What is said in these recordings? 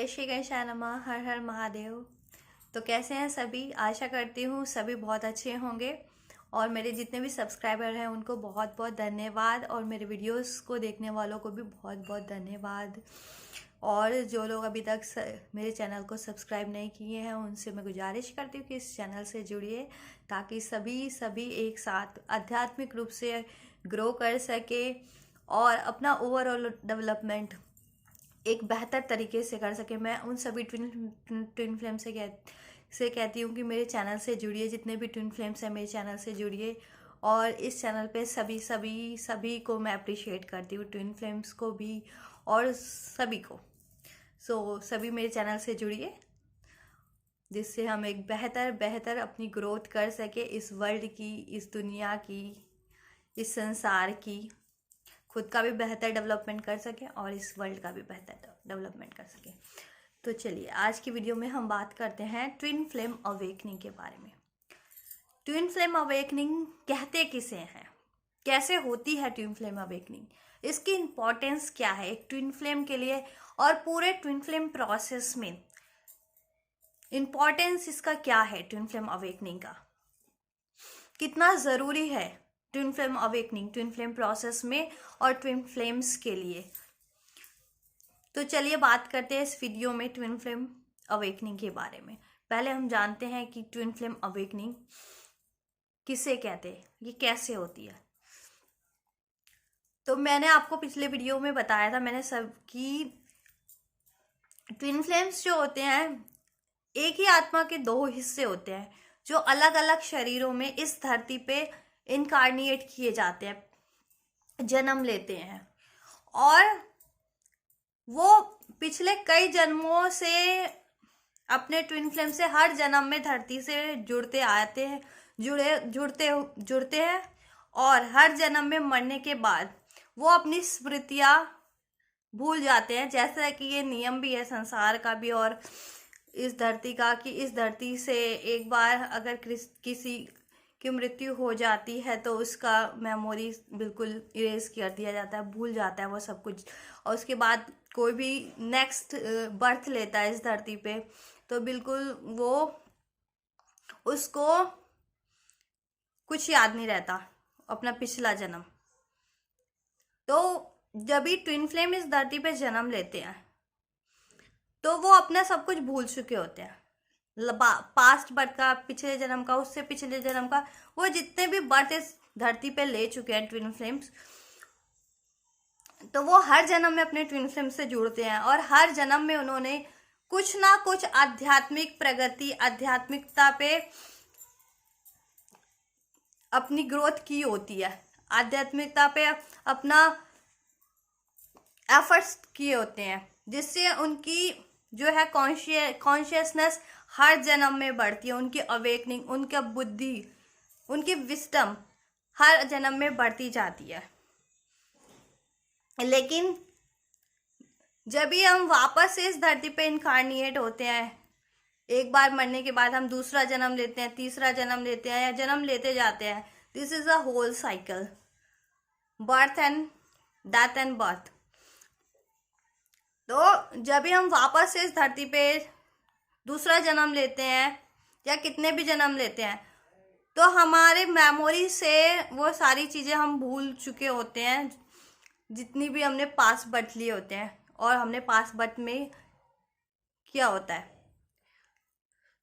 जय श्री गणेशाय नमः। हर हर महादेव। तो कैसे हैं सभी? आशा करती हूँ सभी बहुत अच्छे होंगे। और मेरे जितने भी सब्सक्राइबर हैं उनको बहुत बहुत धन्यवाद, और मेरे वीडियोस को देखने वालों को भी बहुत बहुत धन्यवाद। और जो लोग अभी तक मेरे चैनल को सब्सक्राइब नहीं किए हैं उनसे मैं गुजारिश करती हूँ कि इस चैनल से जुड़िए, ताकि सभी एक साथ आध्यात्मिक रूप से ग्रो कर सके और अपना ओवरऑल डेवलपमेंट एक बेहतर तरीके से कर सके। मैं उन सभी ट्विन फ्लेम से कहती हूँ कि मेरे चैनल से जुड़िए, जितने भी ट्विन फ्लेम्स हैं मेरे चैनल से जुड़िए। और इस चैनल पे सभी को मैं अप्रिशिएट करती हूँ, ट्विन फ्लेम्स को भी और सभी को। सभी मेरे चैनल से जुड़िए, जिससे हम एक बेहतर अपनी ग्रोथ कर सके, इस वर्ल्ड की, इस दुनिया की, इस संसार की, खुद का भी बेहतर डेवलपमेंट कर सकें और इस वर्ल्ड का भी बेहतर डेवलपमेंट कर सकें। तो चलिए आज की वीडियो में हम बात करते हैं ट्विन फ्लेम अवेकनिंग के बारे में। ट्विन फ्लेम अवेकनिंग कहते किसे हैं, कैसे होती है ट्विन फ्लेम अवेकनिंग, इसकी इम्पोर्टेंस क्या है एक ट्विन फ्लेम के लिए, और पूरे ट्विन फ्लेम प्रोसेस में इम्पोर्टेंस इसका क्या है, ट्विन फ्लेम अवेकनिंग का कितना ज़रूरी है twin flame awakening, twin flame process में और ट्विन फ्लेम्स के लिए। तो चलिए बात करते हैं इस वीडियो में ट्विन फ्लेम अवेकनिंग के बारे में। पहले हम जानते हैं कि ट्विन फ्लेम अवेकनिंग किसे कहते हैं, ये कैसे होती है। तो मैंने आपको पिछले वीडियो में बताया था, मैंने सबकी ट्विन फ्लेम्स जो होते हैं एक ही आत्मा के दो हिस्से होते हैं, जो अलग अलग शरीरों में इस धरती पे इनकार्निएट किए जाते हैं, जन्म लेते हैं। और वो पिछले कई जन्मों से अपने ट्विन फ्लेम से हर जन्म में धरती से जुड़ते आते हैं, जुड़ते हैं। और हर जन्म में मरने के बाद वो अपनी स्मृतियाँ भूल जाते हैं। जैसा कि ये नियम भी है संसार का भी और इस धरती का, कि इस धरती से एक बार अगर किसी की मृत्यु हो जाती है तो उसका मेमोरी बिल्कुल इरेज कर दिया जाता है, भूल जाता है वो सब कुछ। और उसके बाद कोई भी नेक्स्ट बर्थ लेता है इस धरती पे तो बिल्कुल वो उसको कुछ याद नहीं रहता अपना पिछला जन्म। तो जब भी ट्विन फ्लेम इस धरती पे जन्म लेते हैं तो वो अपना सब कुछ भूल चुके होते हैं, पास्ट बर्थ का, पिछले जन्म का, उससे पिछले जन्म का, वो जितने भी बर्थ इस धरती पे ले चुके हैं ट्विन फ्लेम्स, तो वो हर जन्म में अपने ट्विन फ्लेम से जुड़ते हैं। और हर जन्म में उन्होंने कुछ ना कुछ आध्यात्मिक प्रगति, आध्यात्मिकता पे अपनी ग्रोथ की होती है, आध्यात्मिकता पे अपना एफर्ट्स किए होते हैं, जिससे उनकी जो है कॉन्शियसनेस हर जन्म में बढ़ती है, उनकी अवेकनिंग, उनका बुद्धि, उनकी विस्डम हर जन्म में बढ़ती जाती है। लेकिन जब भी हम वापस से इस धरती पे इनकार्निएट होते हैं, एक बार मरने के बाद हम दूसरा जन्म लेते हैं, तीसरा जन्म लेते हैं, या जन्म लेते जाते हैं। This is a whole cycle, birth and death and birth. तो जब भी हम वापस से इस धरती पे दूसरा जन्म लेते हैं या कितने भी जन्म लेते हैं, तो हमारे मेमोरी से वो सारी चीज़ें हम भूल चुके होते हैं, जितनी भी हमने पास्ट बर्थ लिए होते हैं और हमने पास्ट बर्थ में किया होता है।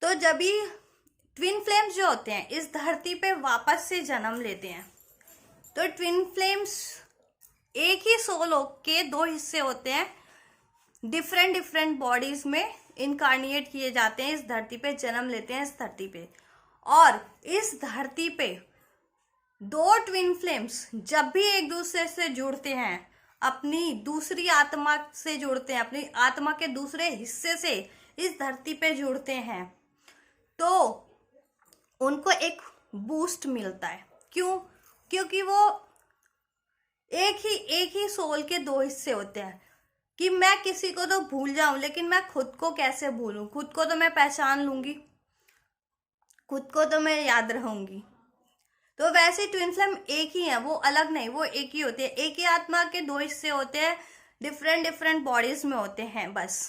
तो जब भी ट्विन फ्लेम्स जो होते हैं इस धरती पे वापस से जन्म लेते हैं, तो ट्विन फ्लेम्स एक ही सोल के दो हिस्से होते हैं, डिफरेंट बॉडीज में इनकार्निएट किए जाते हैं, इस धरती पे जन्म लेते हैं इस धरती पे। और इस धरती पे दो ट्विन फ्लेम्स जब भी एक दूसरे से जुड़ते हैं, अपनी दूसरी आत्मा से जुड़ते हैं, अपनी आत्मा के दूसरे हिस्से से इस धरती पे जुड़ते हैं, तो उनको एक बूस्ट मिलता है। क्यों? क्योंकि वो एक ही सोल के दो हिस्से होते हैं। कि मैं किसी को तो भूल जाऊं, लेकिन मैं खुद को कैसे भूलूं? खुद को तो मैं पहचान लूंगी, खुद को तो मैं याद रहूंगी। तो वैसे ट्विन फ्लेम एक ही है, वो अलग नहीं, वो एक ही होते हैं। एक ही आत्मा के दो हिस्से होते हैं, डिफरेंट बॉडीज में होते हैं बस।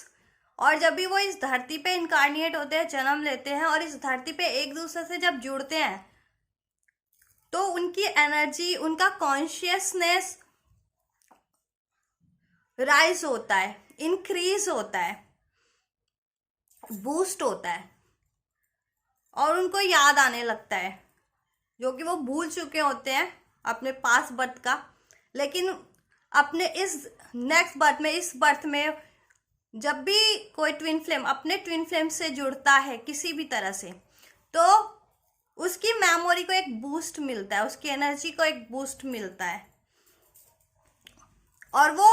और जब भी वो इस धरती पे इनकारनेट होते हैं, जन्म लेते हैं और इस धरती पे एक दूसरे से जब जुड़ते हैं तो उनकी एनर्जी, उनका कॉन्शियसनेस राइज होता है, इंक्रीज होता है, बूस्ट होता है और उनको याद आने लगता है जो कि वो भूल चुके होते हैं अपने पास बर्थ का। लेकिन अपने इस नेक्स्ट बर्थ में, इस बर्थ में जब भी कोई ट्विन फ्लेम अपने ट्विन फ्लेम से जुड़ता है किसी भी तरह से, तो उसकी मेमोरी को एक बूस्ट मिलता है, उसकी एनर्जी को एक बूस्ट मिलता है और वो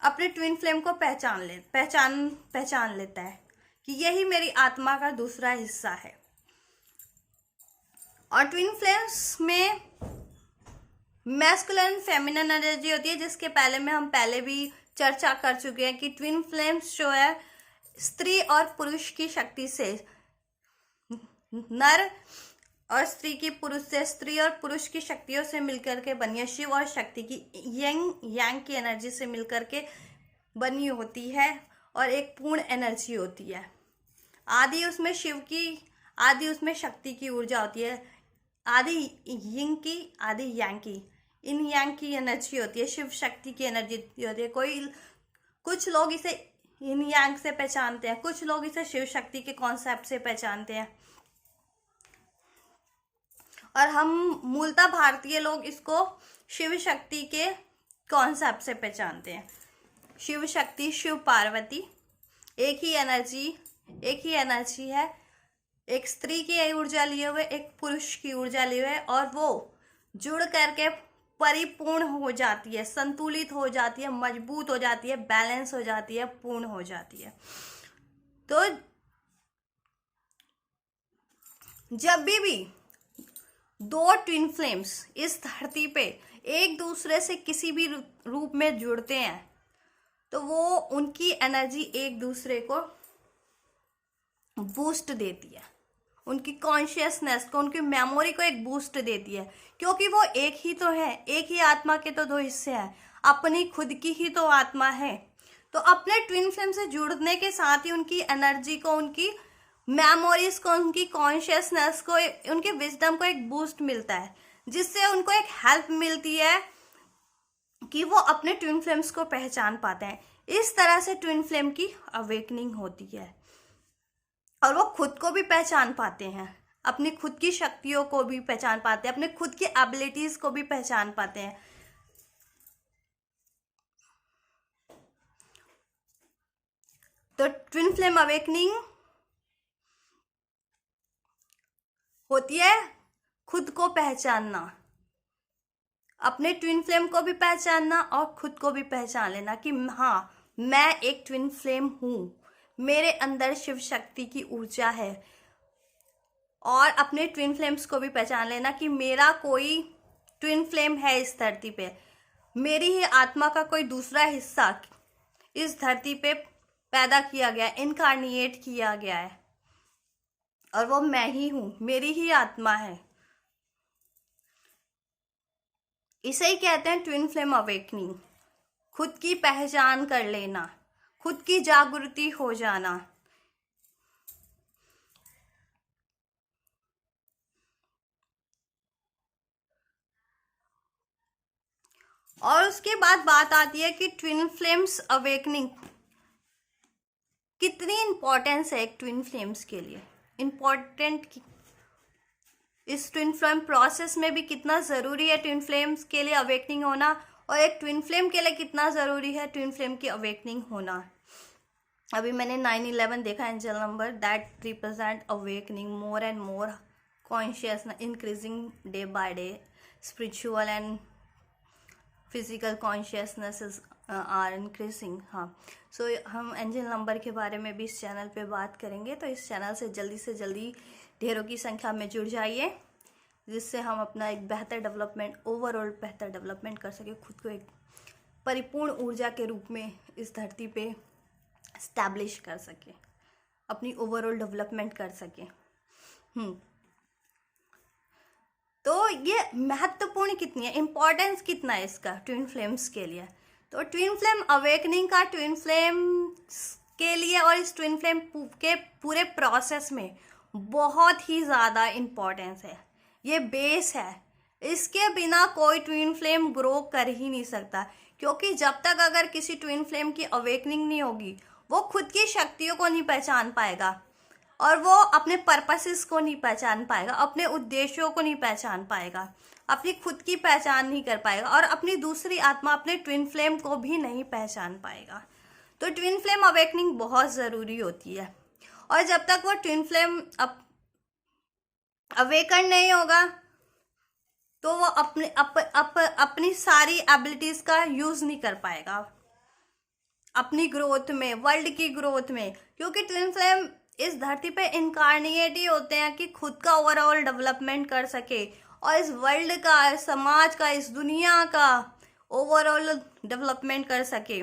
अपने ट्विन फ्लेम को पहचान लेता है कि यही मेरी आत्मा का दूसरा हिस्सा है। और ट्विन फ्लेम्स में मैस्कुलिन फेमिनिन एनर्जी होती है, जिसके पहले में हम पहले भी चर्चा कर चुके हैं कि ट्विन फ्लेम्स जो है स्त्री और पुरुष की शक्ति से, नर और स्त्री की, पुरुष से, स्त्री और पुरुष की शक्तियों से मिलकर के बनी है। शिव और शक्ति की यांग की एनर्जी से मिलकर के बनी होती है और एक पूर्ण एनर्जी होती है। आदि उसमें शिव की, आदि उसमें शक्ति की ऊर्जा होती है, आदि यिंग की, आदि यांग की, इन यांग की एनर्जी होती है, शिव शक्ति की एनर्जी होती है। कुछ लोग इसे इन यांग से पहचानते हैं, कुछ लोग इसे शिव शक्ति के कॉन्सेप्ट से पहचानते हैं और हम मूलतः भारतीय लोग इसको शिव शक्ति के कॉन्सेप्ट से पहचानते हैं। शिव शक्ति, शिव पार्वती एक ही एनर्जी है, एक स्त्री की ऊर्जा लिए हुए, एक पुरुष की ऊर्जा लिए हुए, और वो जुड़ करके परिपूर्ण हो जाती है, संतुलित हो जाती है, मजबूत हो जाती है, बैलेंस हो जाती है, पूर्ण हो जाती है। तो जब भी दो ट्विन फ्लेम्स इस धरती पे एक दूसरे से किसी भी रूप में जुड़ते हैं तो वो उनकी एनर्जी एक दूसरे को बूस्ट देती है, उनकी कॉन्शियसनेस को, उनकी मेमोरी को एक बूस्ट देती है, क्योंकि वो एक ही तो है, एक ही आत्मा के तो दो हिस्से हैं, अपनी खुद की ही तो आत्मा है। तो अपने ट्विन फ्लेम से जुड़ने के साथ ही उनकी एनर्जी को, उनकी मेमोरीज को, उनकी कॉन्शियसनेस को, उनके विजडम को एक बूस्ट मिलता है, जिससे उनको एक हेल्प मिलती है कि वो अपने ट्विन फ्लेम्स को पहचान पाते हैं। इस तरह से ट्विन फ्लेम की अवेकनिंग होती है और वो खुद को भी पहचान पाते हैं, अपनी खुद की शक्तियों को भी पहचान पाते हैं, अपने खुद की एबिलिटीज को भी पहचान पाते हैं। तो ट्विन फ्लेम अवेकनिंग होती है खुद को पहचानना, अपने ट्विन फ्लेम को भी पहचानना और खुद को भी पहचान लेना कि हाँ, मैं एक ट्विन फ्लेम हूं, मेरे अंदर शिव शक्ति की ऊर्जा है। और अपने ट्विन फ्लेम्स को भी पहचान लेना कि मेरा कोई ट्विन फ्लेम है इस धरती पे, मेरी ही आत्मा का कोई दूसरा हिस्सा इस धरती पे पैदा किया गया, इनकारनिएट किया गया है और वो मैं ही हूं, मेरी ही आत्मा है। इसे ही कहते हैं ट्विन फ्लेम अवेकनिंग, खुद की पहचान कर लेना, खुद की जागृति हो जाना। और उसके बाद बात आती है कि ट्विन फ्लेम्स अवेकनिंग कितनी इंपॉर्टेंस है एक ट्विन फ्लेम्स के लिए, इंपॉर्टेंट इस ट्विन फ्लेम प्रोसेस में भी कितना ज़रूरी है ट्विन फ्लेम्स के लिए अवेकनिंग होना, और एक ट्विन फ्लेम के लिए कितना ज़रूरी है ट्विन फ्लेम की अवेकनिंग होना। अभी मैंने 9/11 देखा, angel number that represent awakening, more and more consciousness increasing day by day, spiritual and physical consciousness are increasing. हाँ, सो हम एंजल नंबर के बारे में भी इस चैनल पे बात करेंगे, तो इस चैनल से जल्दी ढेरों की संख्या में जुड़ जाइए, जिससे हम अपना एक बेहतर डेवलपमेंट, ओवरऑल बेहतर डेवलपमेंट कर सके, खुद को एक परिपूर्ण ऊर्जा के रूप में इस धरती पे एस्टैब्लिश कर सके, अपनी ओवरऑल डेवलपमेंट कर सके। तो ये महत्वपूर्ण कितनी है, इम्पोर्टेंस कितना है इसका ट्विन फ्लेम्स के लिए। तो ट्विन फ्लेम अवेकनिंग का ट्विन फ्लेम के लिए और इस ट्विन फ्लेम के पूरे प्रोसेस में बहुत ही ज़्यादा इम्पोर्टेंस है। ये बेस है, इसके बिना कोई ट्विन फ्लेम ग्रो कर ही नहीं सकता, क्योंकि जब तक अगर किसी ट्विन फ्लेम की अवेकनिंग नहीं होगी, वो खुद की शक्तियों को नहीं पहचान पाएगा और वो अपने पर्पसेस को नहीं पहचान पाएगा, अपने उद्देश्यों को नहीं पहचान पाएगा, अपनी खुद की पहचान नहीं कर पाएगा और अपनी दूसरी आत्मा अपने ट्विन फ्लेम को भी नहीं पहचान पाएगा। तो ट्विन फ्लेम अवेकनिंग बहुत ज़रूरी होती है और जब तक वो ट्विन फ्लेम अवेकन नहीं होगा तो वो अपनी सारी एबिलिटीज़ का यूज़ नहीं कर पाएगा अपनी ग्रोथ में, वर्ल्ड की ग्रोथ में, क्योंकि ट्विन फ्लेम इस धरती पे इनकारनेट ही होते हैं कि खुद का ओवरऑल डेवलपमेंट कर सके और इस वर्ल्ड का, इस समाज का, इस दुनिया का ओवरऑल डेवलपमेंट कर सके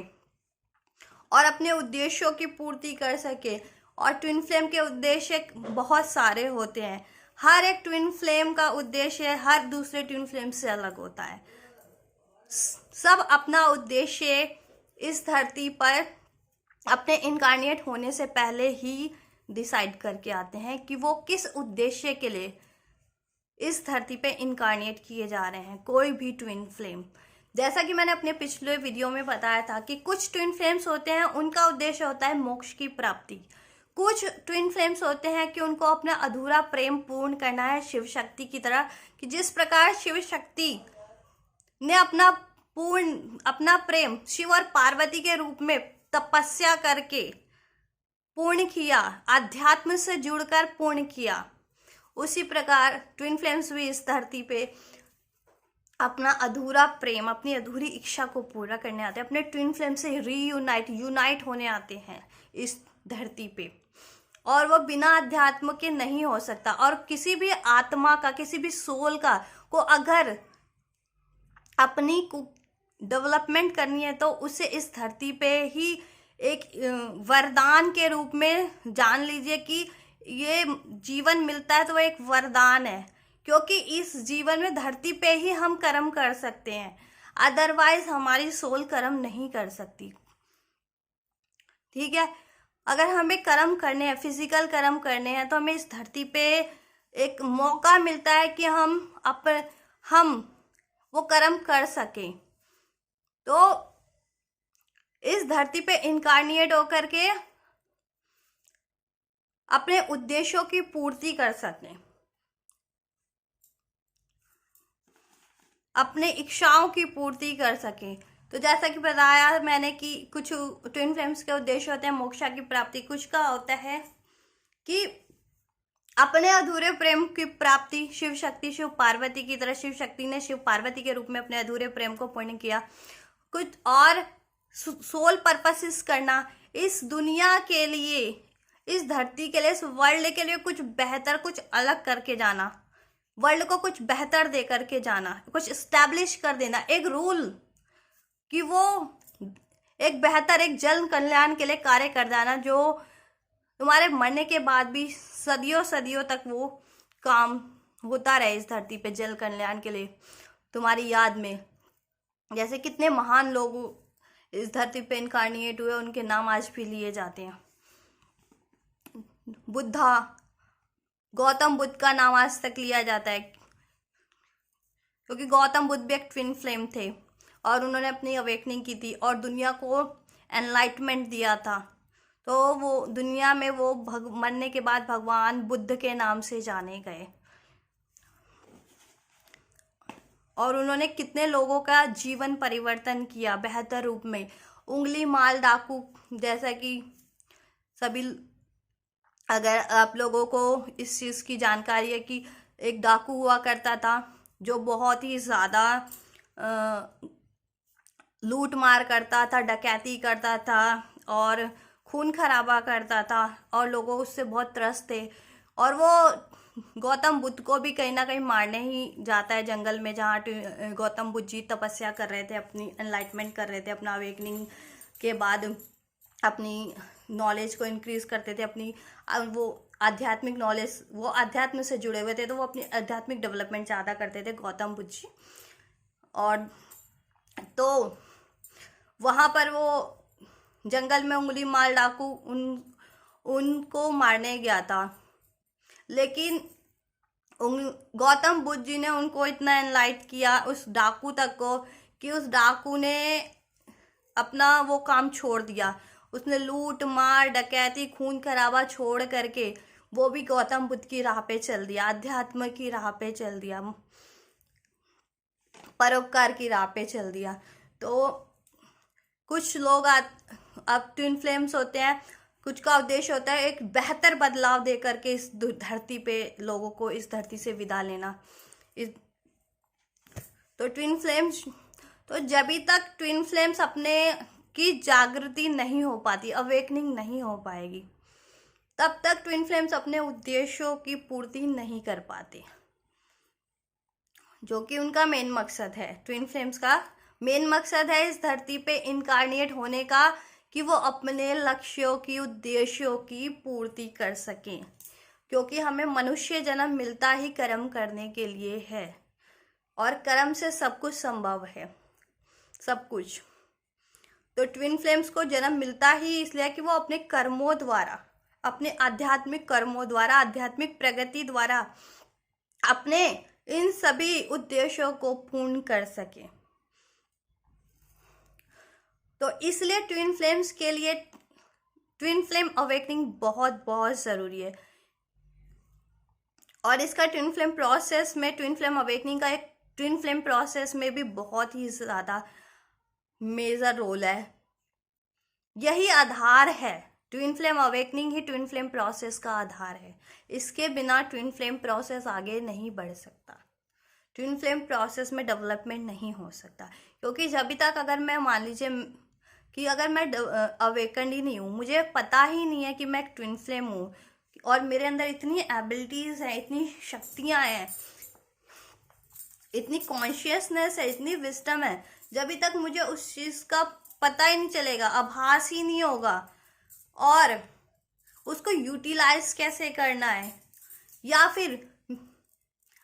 और अपने उद्देश्यों की पूर्ति कर सके। और ट्विन फ्लेम के उद्देश्य बहुत सारे होते हैं, हर एक ट्विन फ्लेम का उद्देश्य हर दूसरे ट्विन फ्लेम से अलग होता है। सब अपना उद्देश्य इस धरती पर अपने इनकारनेट होने से पहले ही डिसाइड करके आते हैं कि वो किस उद्देश्य के लिए इस धरती पे इनकारनेट किए जा रहे हैं। कोई भी ट्विन फ्लेम, जैसा कि मैंने अपने पिछले वीडियो में बताया था कि कुछ ट्विन फ्लेम्स होते हैं उनका उद्देश्य होता है मोक्ष की प्राप्ति, कुछ ट्विन फ्लेम्स होते हैं कि उनको अपना अधूरा प्रेम पूर्ण करना है शिव शक्ति की तरह, कि जिस प्रकार शिव शक्ति ने अपना प्रेम शिव और पार्वती के रूप में तपस्या करके पूर्ण किया, अध्यात्म से जुड़कर पूर्ण किया, उसी प्रकार ट्विन फ्लेम्स भी इस धरती पे अपना अधूरा प्रेम, अपनी अधूरी इच्छा को पूरा करने आते हैं, अपने ट्विन फ्लेम से यूनाइट होने आते हैं इस धरती पे। और वो बिना अध्यात्म के नहीं हो सकता। और किसी भी आत्मा का, किसी भी सोल का को अगर अपनी डेवलपमेंट करनी है तो उसे इस धरती पे ही एक वरदान के रूप में जान लीजिए कि ये जीवन मिलता है तो वो एक वरदान है, क्योंकि इस जीवन में धरती पे ही हम कर्म कर सकते हैं, अदरवाइज हमारी सोल कर्म नहीं कर सकती। ठीक है, अगर हमें कर्म करने हैं, फिजिकल कर्म करने हैं, तो हमें इस धरती पे एक मौका मिलता है कि हम वो कर्म कर सकें। तो इस धरती पे इनकारनेट होकर के अपने उद्देश्यों की पूर्ति कर सकें, अपने इच्छाओं की पूर्ति कर सकें। तो जैसा कि बताया मैंने कि कुछ ट्विन फ्लेम्स के उद्देश्य होते हैं मोक्षा की प्राप्ति, कुछ का होता है कि अपने अधूरे प्रेम की प्राप्ति, शिव शक्ति शिव पार्वती की तरह शिव शक्ति ने शिव पार्वती के रूप में अपने अधूरे प्रेम को पूर्ण किया। कुछ और सोल पर्पसेस करना, इस दुनिया के लिए, इस धरती के लिए, इस वर्ल्ड के लिए कुछ बेहतर, कुछ अलग करके जाना, वर्ल्ड को कुछ बेहतर दे करके जाना, कुछ एस्टैब्लिश कर देना, एक रूल कि वो एक बेहतर, एक जन कल्याण के लिए कार्य कर जाना, जो तुम्हारे मरने के बाद भी सदियों सदियों तक वो काम होता रहे इस धरती पे, जल कल्याण के लिए, तुम्हारी याद में। जैसे कितने महान लोग इस धरती पे इनकारनेट हुए, उनके नाम आज भी लिए जाते हैं। बुद्धा, गौतम बुद्ध का नाम आज तक लिया जाता है, क्योंकि गौतम बुद्ध भी एक ट्विन फ्लेम थे और उन्होंने अपनी अवेकनिंग की थी और दुनिया को एनलाइटमेंट दिया था। तो वो दुनिया में वो मरने के बाद भगवान बुद्ध के नाम से जाने गए और उन्होंने कितने लोगों का जीवन परिवर्तन किया बेहतर रूप में। उंगली माल डाकू, जैसा कि सभी, अगर आप लोगों को इस चीज़ की जानकारी है कि एक डाकू हुआ करता था जो बहुत ही ज़्यादा लूट मार करता था, डकैती करता था और खून खराबा करता था और लोगों उससे बहुत त्रस्त थे। और वो गौतम बुद्ध को भी कहीं ना कहीं मारने ही जाता है जंगल में, जहाँ गौतम बुद्ध जी तपस्या कर रहे थे, अपनी एनलाइटमेंट कर रहे थे, अपना अवेकनिंग के बाद अपनी नॉलेज को इंक्रीज करते थे, अपनी वो आध्यात्मिक नॉलेज, वो आध्यात्म से जुड़े हुए थे, तो वो अपनी आध्यात्मिक डेवलपमेंट ज़्यादा करते थे गौतम बुद्ध जी। और तो वहाँ पर वो जंगल में उंगली मार डाकू उनको मारने गया था, लेकिन गौतम बुद्ध जी ने उनको इतना एनलाइट किया उस डाकू तक को कि उस डाकू ने अपना वो काम छोड़ दिया। उसने लूट मार डकैती खून खराबा छोड़ करके वो भी गौतम बुद्ध की राह पे चल दिया, अध्यात्म की राह पे चल दिया, परोपकार की राह पे चल दिया। तो कुछ लोग अब ट्विन फ्लेम्स होते हैं, कुछ का उद्देश्य होता है एक बेहतर बदलाव दे करके इस धरती पे लोगों को इस धरती से विदा लेना। तो ट्विन फ्लेम्स, तो जब तक ट्विन फ्लेम्स अपने की जागृति नहीं हो पाती, अवेकनिंग नहीं हो पाएगी, तब तक ट्विन फ्लेम्स अपने उद्देश्यों की पूर्ति नहीं कर पाते, जो कि उनका मेन मकसद है। ट्विन फ्लेम्स का मेन मकसद है इस धरती पे इनकारनेट होने का, कि वो अपने लक्ष्यों की, उद्देश्यों की पूर्ति कर सकें, क्योंकि हमें मनुष्य जन्म मिलता ही कर्म करने के लिए है, और कर्म से सब कुछ संभव है, सब कुछ। तो ट्विन फ्लेम्स को जन्म मिलता ही इसलिए कि वो अपने कर्मों द्वारा, अपने आध्यात्मिक कर्मों द्वारा, आध्यात्मिक प्रगति द्वारा अपने इन सभी उद्देश्यों को पूर्ण कर सके। तो इसलिए ट्विन फ्लेम्स के लिए ट्विन फ्लेम अवेकनिंग बहुत बहुत ज़रूरी है। और इसका ट्विन फ्लेम प्रोसेस में, ट्विन फ्लेम अवेकनिंग का एक ट्विन फ्लेम प्रोसेस में भी बहुत ही ज़्यादा मेजर रोल है। यही आधार है, ट्विन फ्लेम अवेकनिंग ही ट्विन फ्लेम प्रोसेस का आधार है। इसके बिना ट्विन फ्लेम प्रोसेस आगे नहीं बढ़ सकता, ट्विन फ्लेम प्रोसेस में डेवलपमेंट नहीं हो सकता। क्योंकि जब तक अगर मैं, मान लीजिए कि अगर मैं अवेकन्ड ही नहीं हूँ, मुझे पता ही नहीं है कि मैं एक ट्विन फ्लेम हूँ, और मेरे अंदर इतनी एबिलिटीज़ हैं, इतनी शक्तियाँ हैं, इतनी कॉन्शियसनेस है, इतनी विस्डम है, जब तक मुझे उस चीज़ का पता ही नहीं चलेगा, आभास ही नहीं होगा, और उसको यूटिलाइज कैसे करना है या फिर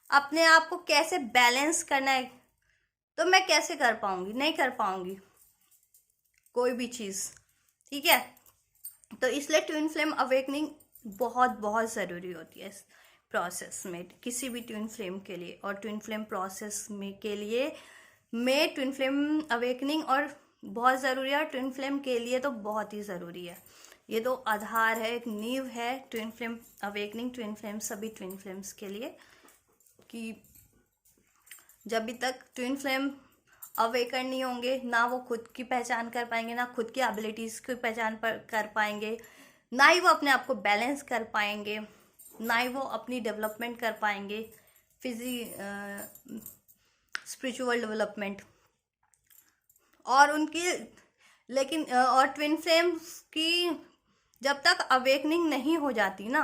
अपने आप को कैसे बैलेंस करना है, तो मैं कैसे कर पाऊंगी, नहीं कर पाऊंगी कोई भी चीज़, ठीक है। तो इसलिए ट्विन फ्लेम अवेकनिंग बहुत बहुत ज़रूरी होती है इस प्रोसेस में, किसी भी ट्विन फ्लेम के लिए। और ट्विन फ्लेम प्रोसेस में के लिए में ट्विन फ्लेम अवेकनिंग और बहुत ज़रूरी है, और ट्विन फ्लेम के लिए तो बहुत ही ज़रूरी है। ये तो आधार है, एक नींव है twin flame awakening, twin flame, सभी ट्विन फ्लेम्स के लिए, कि जब तक ट्विन फ्लेम अवेकन नहीं होंगे, ना वो खुद की पहचान कर पाएंगे, ना खुद की एबिलिटीज़ की पहचान कर पाएंगे, ना ही वो अपने आप को बैलेंस कर पाएंगे, ना ही वो अपनी डेवलपमेंट कर पाएंगे, स्पिरिचुअल डेवलपमेंट। और उनकी लेकिन और ट्विन फ्लेम्स की जब तक अवेकनिंग नहीं हो जाती ना,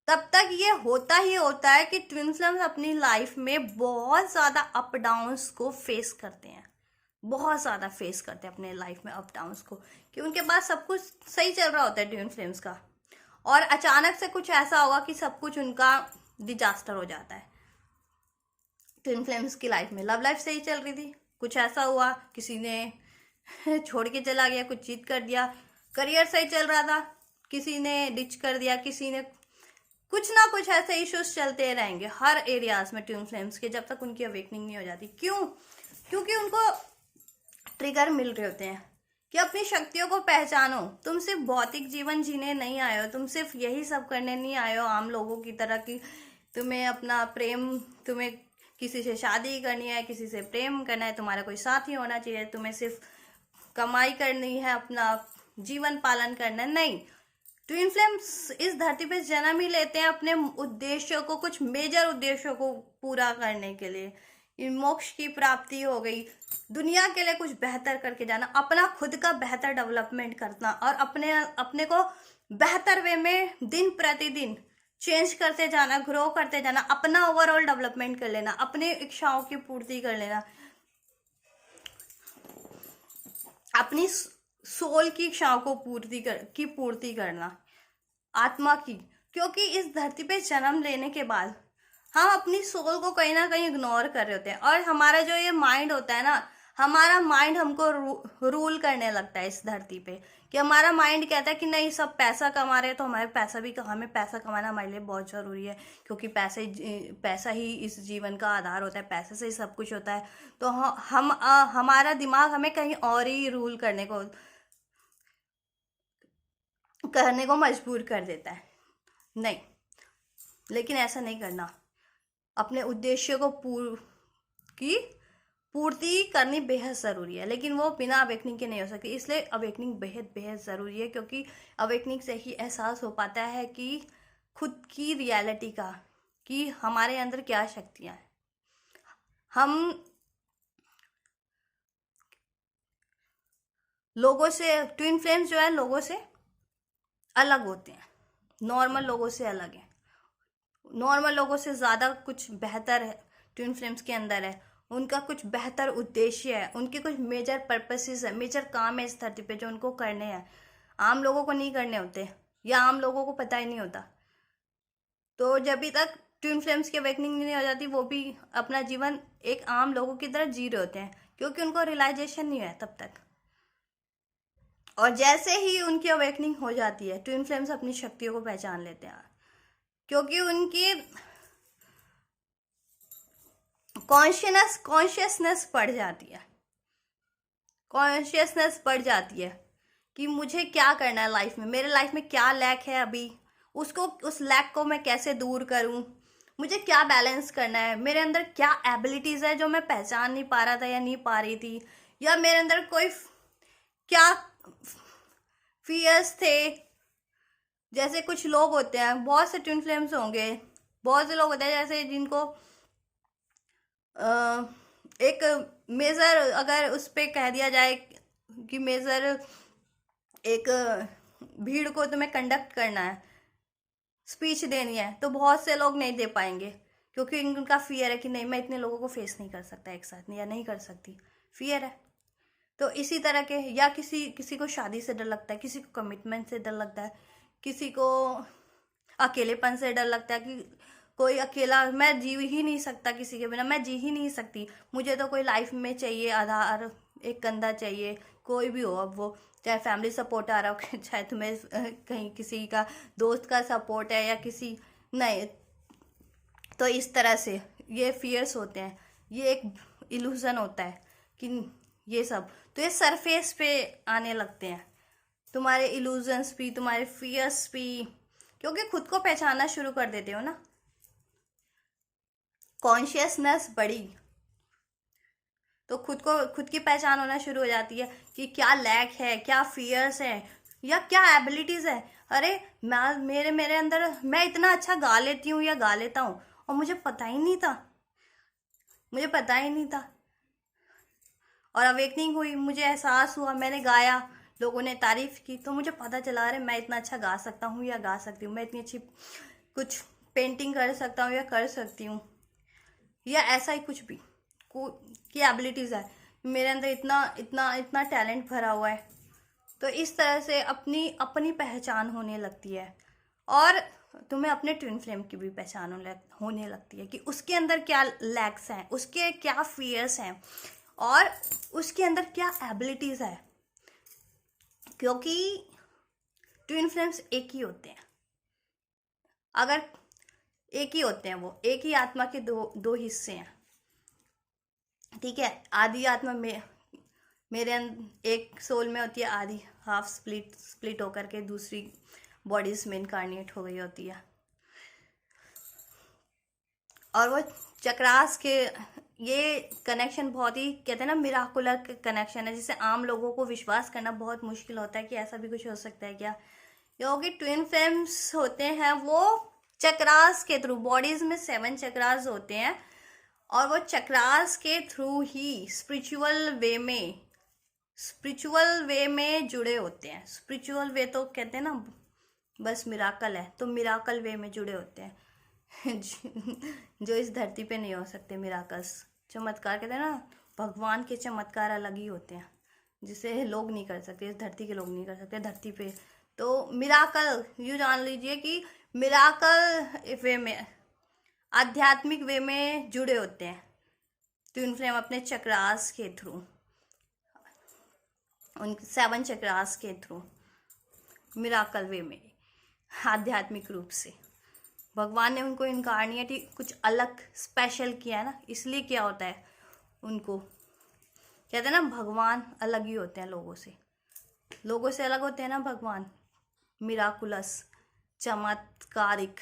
तब तक ये होता ही होता है कि ट्विन फ्लेम्स अपनी लाइफ में बहुत ज़्यादा अप डाउन्स को फेस करते हैं, बहुत ज़्यादा फेस करते हैं अपने लाइफ में अप डाउन्स को, कि उनके पास सब कुछ सही चल रहा होता है ट्विन फ्लेम्स का, और अचानक से कुछ ऐसा होगा कि सब कुछ उनका डिजास्टर हो जाता है। ट्विन फ्लेम्स की लाइफ में लव लाइफ सही चल रही थी, कुछ ऐसा हुआ, किसी ने छोड़ के चला गया, कुछ चीट कर दिया, करियर सही चल रहा था, किसी ने डिच कर दिया, किसी ने कुछ ना कुछ ऐसे इश्यूज चलते रहेंगे हर एरियाज में ट्विन फ्लेम्स के, जब तक उनकी अवेकनिंग नहीं हो जाती। क्यों? क्योंकि उनको ट्रिगर मिल रहे होते हैं कि अपनी शक्तियों को पहचानो, तुम सिर्फ भौतिक जीवन जीने नहीं आए हो, तुम सिर्फ यही सब करने नहीं आए हो आम लोगों की तरह कि तुम्हें अपना प्रेम, तुम्हें किसी से शादी करनी है, किसी से प्रेम करना है, तुम्हारा कोई साथी होना चाहिए, तुम्हें सिर्फ कमाई करनी है, अपना जीवन पालन करना है। नहीं, ट्विन फ्लेम्स इस धरती पे जन्म ही लेते हैं अपने उद्देश्यों को, कुछ मेजर उद्देश्यों को पूरा करने के लिए। मोक्ष की प्राप्ति हो गई, दुनिया के लिए कुछ बेहतर करके जाना, अपना खुद का बेहतर डेवलपमेंट करना, और अपने को बेहतर वे में दिन प्रतिदिन चेंज करते जाना, ग्रो करते जाना, अपना ओवरऑल डेवलपमेंट कर लेना, अपने इच्छाओं की पूर्ति कर लेना, अपनी सोल की इच्छाओं को पूर्ति करना, आत्मा की। क्योंकि इस धरती पे जन्म लेने के बाद हम अपनी सोल को कहीं ना कहीं इग्नोर कर रहे होते हैं, और हमारा जो ये माइंड होता है ना, हमारा माइंड हमको रूल करने लगता है इस धरती पे, कि हमारा माइंड कहता है कि नहीं सब पैसा कमा रहे हैं तो हमें पैसा कमाना हमारे लिए बहुत ज़रूरी है, क्योंकि पैसा ही इस जीवन का आधार होता है, पैसे से ही सब कुछ होता है। तो हमारा दिमाग हमें कहीं और ही रूल करने को मजबूर कर देता है। नहीं, लेकिन ऐसा नहीं करना। अपने उद्देश्य को पूर्ति करनी बेहद ज़रूरी है, लेकिन वो बिना अवेकनिंग के नहीं हो सकती। इसलिए अवेकनिंग बेहद बेहद ज़रूरी है, क्योंकि अवेकनिंग से ही एहसास हो पाता है कि खुद की रियलिटी का, कि हमारे अंदर क्या शक्तियाँ हैं। हम लोगों से, ट्विन फ्लेम्स जो है लोगों से अलग होते हैं, नॉर्मल लोगों से अलग है, नॉर्मल लोगों से ज़्यादा कुछ बेहतर है ट्विन फ्लेम्स के अंदर है। उनका कुछ बेहतर उद्देश्य है, उनके कुछ मेजर पर्पसेस है, मेजर काम है इस धरती पे जो उनको करने हैं, आम लोगों को नहीं करने होते, या आम लोगों को पता ही नहीं होता। तो जब भी तक ट्विन फ्लेम्स की अवेकनिंग नहीं हो जाती, वो भी अपना जीवन एक आम लोगों की तरह जी रहे होते हैं, क्योंकि उनको रियलाइजेशन नहीं है तब तक। और जैसे ही उनकी अवेकनिंग हो जाती है, ट्विन फ्लेम्स अपनी शक्तियों को पहचान लेते हैं, क्योंकि उनकी कॉन्शियसनेस बढ़ जाती है, कॉन्शियसनेस बढ़ जाती है कि मुझे क्या करना है लाइफ में, मेरे लाइफ में क्या लैक है अभी, उस लैक को मैं कैसे दूर करूं, मुझे क्या बैलेंस करना है, मेरे अंदर क्या एबिलिटीज है जो मैं पहचान नहीं पा रहा था या नहीं पा रही थी, या मेरे अंदर कोई क्या फियर्स थे। जैसे कुछ लोग होते हैं, बहुत से ट्विन फ्लेम्स होंगे, बहुत से लोग होते हैं जैसे जिनको एक मेजर, अगर उस पर कह दिया जाए कि मेजर एक भीड़ को तुम्हें कंडक्ट करना है, स्पीच देनी है, तो बहुत से लोग नहीं दे पाएंगे, क्योंकि उनका फियर है कि नहीं मैं इतने लोगों को फेस नहीं कर सकता एक साथ, या नहीं कर सकती, फियर है। तो इसी तरह के, या किसी को शादी से डर लगता है, किसी को कमिटमेंट से डर लगता है, किसी को अकेलेपन से डर लगता है कि कोई अकेला, मैं जी ही नहीं सकता किसी के बिना, मैं जी ही नहीं सकती, मुझे तो कोई लाइफ में चाहिए आधार, एक कंधा चाहिए, कोई भी हो, अब वो चाहे फैमिली सपोर्ट आ रहा हो, चाहे तुम्हें कहीं किसी का दोस्त का सपोर्ट है या किसी, नहीं। तो इस तरह से ये फियर्स होते हैं, ये एक इल्यूजन होता है कि ये सब, तो ये सरफेस पे आने लगते हैं, तुम्हारे इल्यूजन्स भी, तुम्हारे फियर्स भी, क्योंकि खुद को पहचानना शुरू कर देते हो ना, कॉन्शियसनेस बढ़ी तो खुद की पहचान होना शुरू हो जाती है कि क्या लैक है, क्या फियर्स है, या क्या एबिलिटीज है। अरे मेरे अंदर मैं इतना अच्छा गा लेती हूँ या गा लेता हूँ, और मुझे पता ही नहीं था। और अवेकनिंग हुई, मुझे एहसास हुआ, मैंने गाया, लोगों ने तारीफ की, तो मुझे पता चला अरे मैं इतना अच्छा गा सकता हूँ या गा सकती हूँ, मैं इतनी अच्छी कुछ पेंटिंग कर सकता हूँ या कर सकती हूँ, या ऐसा ही कुछ भी की एबिलिटीज़ है, मेरे अंदर इतना इतना इतना टैलेंट भरा हुआ है। तो इस तरह से अपनी पहचान होने लगती है, और तुम्हें अपने ट्विन फ्लेम की भी पहचान होने लगती है कि उसके अंदर क्या लैक्स हैं, उसके क्या फियर्स हैं, और उसके अंदर क्या एबिलिटीज़ है, क्योंकि ट्विन फ्लेम्स एक ही होते हैं। अगर एक ही होते हैं, वो एक ही आत्मा के दो हिस्से हैं, ठीक है। आधी आत्मा में मेरे एक सोल में होती है, आधी हाफ स्प्लिट होकर के दूसरी बॉडीज में इनकारनेट हो गई होती है, और वो चक्रास के, ये कनेक्शन बहुत ही, कहते हैं ना, मिराकुलर कनेक्शन है, जिसे आम लोगों को विश्वास करना बहुत मुश्किल होता है कि ऐसा भी कुछ हो सकता है क्या, क्योंकि ट्विन फ्लेम्स होते हैं वो चक्रास के थ्रू, बॉडीज में 7 चक्रास होते हैं, और वो चक्रास के थ्रू ही स्पिरिचुअल वे में जुड़े होते हैं। स्पिरिचुअल वे तो कहते हैं ना बस मिराकल है, तो मिराकल वे में जुड़े होते हैं जो इस धरती पे नहीं हो सकते मिराकल्स, चमत्कार कहते हैं ना, भगवान के चमत्कार अलग ही होते हैं, जिसे लोग नहीं कर सकते, इस धरती के लोग नहीं कर सकते धरती पे। तो मिराकल यू जान लीजिए कि मिराकल वे में, आध्यात्मिक वे में जुड़े होते हैं ट्विन फ्लेम अपने चक्रास के थ्रू। उन 7 चक्रास के थ्रू, मिराकल वे में, आध्यात्मिक रूप से भगवान ने उनको इनकारनेट ही कुछ अलग स्पेशल किया है ना। इसलिए क्या होता है, उनको कहते हैं ना भगवान अलग ही होते हैं लोगों से अलग होते हैं ना भगवान, मिराकुलस, चमत्कारिक।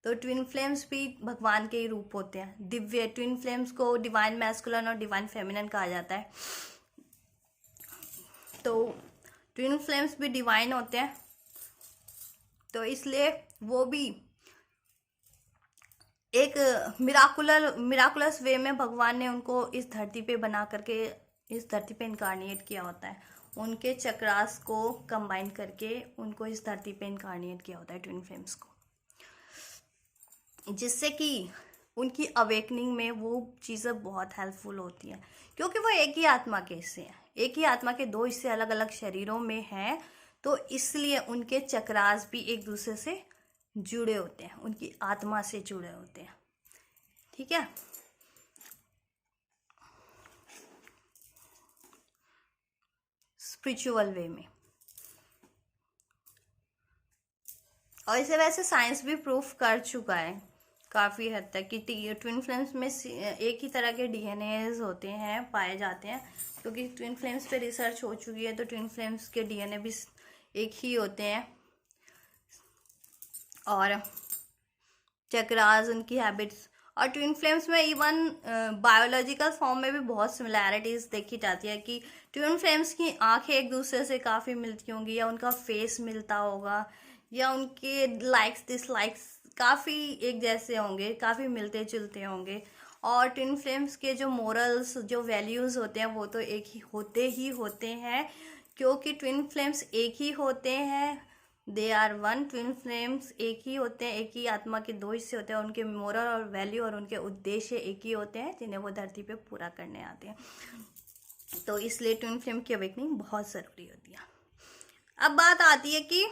तो ट्विन फ्लेम्स भी भगवान के ही रूप होते हैं, दिव्य। ट्विन फ्लेम्स को डिवाइन मैस्कुलिन और डिवाइन फेमिनिन कहा जाता है। तो ट्विन फ्लेम्स भी डिवाइन होते हैं, तो इसलिए वो भी एक मिराकुलस वे में भगवान ने उनको इस धरती पे बना करके इस धरती पे इनकारनेट किया होता है। उनके चक्रास को कंबाइन करके उनको इस धरती पे इनकारनेट किया होता है ट्विन फ्लेम्स को, जिससे कि उनकी अवेकनिंग में वो चीज़ें बहुत हेल्पफुल होती हैं, क्योंकि वो एक ही आत्मा के हिस्से हैं, एक ही आत्मा के 2 हिस्से अलग अलग शरीरों में हैं। तो इसलिए उनके चक्रास भी एक दूसरे से जुड़े होते हैं, उनकी आत्मा से जुड़े होते हैं। ठीक है, स्पिरिचुअल वे में। और इसे वैसे साइंस भी प्रूफ कर चुका है काफ़ी हद तक कि ट्विन फ्लेम्स में एक ही तरह के डीएनएज होते हैं, पाए जाते हैं, क्योंकि ट्विन फ्लेम्स पे रिसर्च हो चुकी है। तो ट्विन फ्लेम्स के डीएनए भी एक ही होते हैं, और चक्रास, उनकी हैबिट्स, और ट्विन फ्लेम्स में इवन बायोलॉजिकल फॉर्म में भी बहुत सिमिलैरिटीज देखी जाती है कि ट्विन फ्लेम्स की आंखें एक दूसरे से काफ़ी मिलती होंगी, या उनका फेस मिलता होगा, या उनके लाइक्स डिसलाइक्स काफ़ी एक जैसे होंगे, काफ़ी मिलते जुलते होंगे। और ट्विन फ्लेम्स के जो मोरल्स, जो वैल्यूज़ होते हैं, वो तो एक ही होते हैं, क्योंकि ट्विन फ्लेम्स एक ही होते हैं। They are one. Twin flames एक ही होते हैं, एक ही आत्मा के 2 हिस्से होते हैं। उनके मोरल और वैल्यू और उनके उद्देश्य एक ही होते हैं, जिन्हें वो धरती पे पूरा करने आते हैं। तो इसलिए ट्विन फ्लेम की अवेकनिंग बहुत ज़रूरी होती है। अब बात आती है कि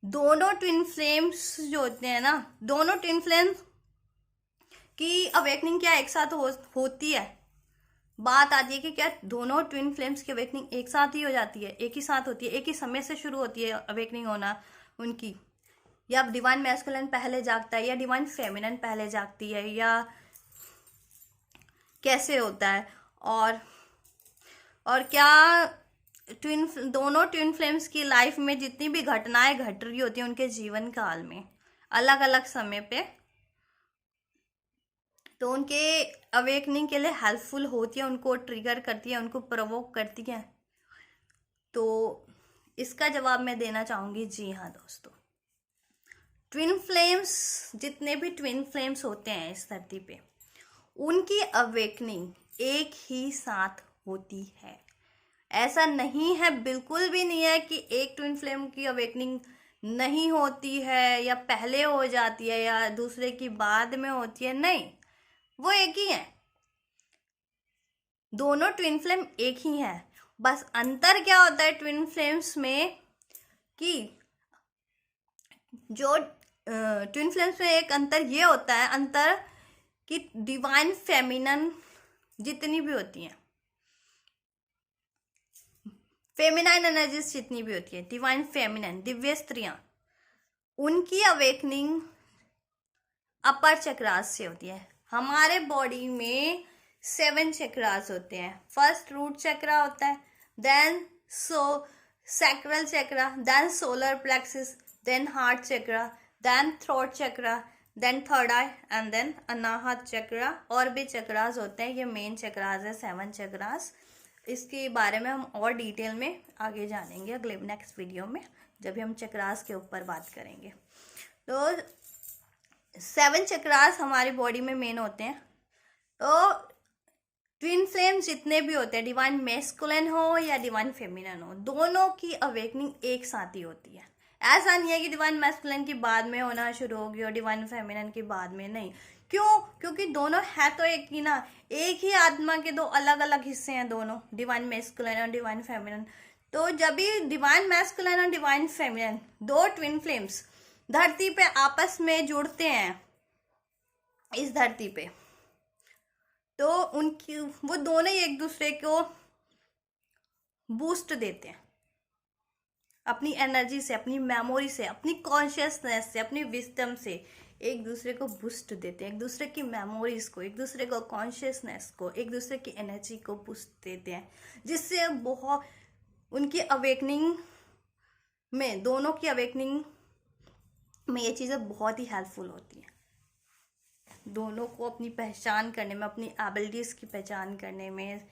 दोनों ट्विन फ्लेम्स जो होते हैं ना, दोनों ट्विन फ्लेम्स की अवेकनिंग क्या एक साथ होती है? बात आती है कि क्या दोनों ट्विन फ्लेम्स की अवेकनिंग एक साथ ही हो जाती है, एक ही साथ होती है, एक ही समय से शुरू होती है अवेकनिंग होना उनकी, या डिवाइन मैस्कुलिन पहले जागता है, या डिवाइन फेमिनिन पहले जागती है, या कैसे होता है? और क्या दोनों ट्विन फ्लेम्स की लाइफ में जितनी भी घटनाएं घट रही होती हैं उनके जीवन काल में अलग अलग समय पे, तो उनके अवेकनिंग के लिए हेल्पफुल होती है, उनको ट्रिगर करती है, उनको प्रोवोक करती है? तो इसका जवाब मैं देना चाहूँगी, जी हाँ दोस्तों। ट्विन फ्लेम्स, जितने भी ट्विन फ्लेम्स होते हैं इस धरती पे, उनकी अवेकनिंग एक ही साथ होती है। ऐसा नहीं है, बिल्कुल भी नहीं है कि एक ट्विन फ्लेम की अवेकनिंग नहीं होती है, या पहले हो जाती है, या दूसरे की बाद में होती है। नहीं, वो एक ही है, दोनों ट्विन फ्लेम एक ही है। बस अंतर क्या होता है ट्विन फ्लेम्स में कि जो ट्विन फ्लेम्स में एक अंतर ये होता है, अंतर कि डिवाइन फेमिनिन जितनी भी होती हैं, फेमिनाइन एनर्जीज जितनी भी होती है, डिवाइन फेमिनिन, दिव्य स्त्रियां, उनकी अवेकनिंग अपर चक्रास से होती है। हमारे बॉडी में 7 चक्रास होते हैं। फर्स्ट रूट चक्रा होता है, then sacral chakra, then solar plexus, then heart chakra, then throat chakra, then third eye, and then Anahata chakra. और भी चक्रास होते हैं, ये मेन चक्रास है 7 चक्रास। इसके बारे में हम और डिटेल में आगे जानेंगे अगले नेक्स्ट वीडियो में, जब भी हम चक्रास के ऊपर बात करेंगे। तो 7 चक्रास हमारी बॉडी में मेन होते हैं। तो ट्विन फ्लेम्स जितने भी होते हैं, डिवाइन मैस्कुलिन हो या डिवाइन फेमिनिन हो, दोनों की अवेकनिंग एक साथ ही होती है। ऐसा नहीं है कि डिवाइन मैस्कुलिन की बाद में होना शुरू होगी और डिवाइन फेमिनिन की बाद में, नहीं। क्यों? क्योंकि दोनों है तो एक ही ना, एक ही आत्मा के 2 अलग अलग हिस्से हैं दोनों, डिवाइन मैस्कुलिन और डिवाइन फेमिनिन। तो जब भी डिवाइन मैस्कुलिन और डिवाइन फेमिनिन 2 ट्विन फ्लेम्स धरती पे आपस में जुड़ते हैं, इस धरती पे। तो उनकी वो दोनों ही एक दूसरे को बूस्ट देते हैं अपनी एनर्जी से, अपनी मेमोरी से, अपनी कॉन्शियसनेस से, अपनी विजडम से। एक दूसरे को बूस्ट देते हैं, एक दूसरे की मेमोरीज को, एक दूसरे को कॉन्शियसनेस को, एक दूसरे की एनर्जी को बूस्ट देते हैं, जिससे बहुत उनकी अवेकनिंग में, दोनों की अवेकनिंग में ये चीज़ें बहुत ही हेल्पफुल होती हैं दोनों को अपनी पहचान करने में, अपनी एबिलिटीज़ की पहचान करने में,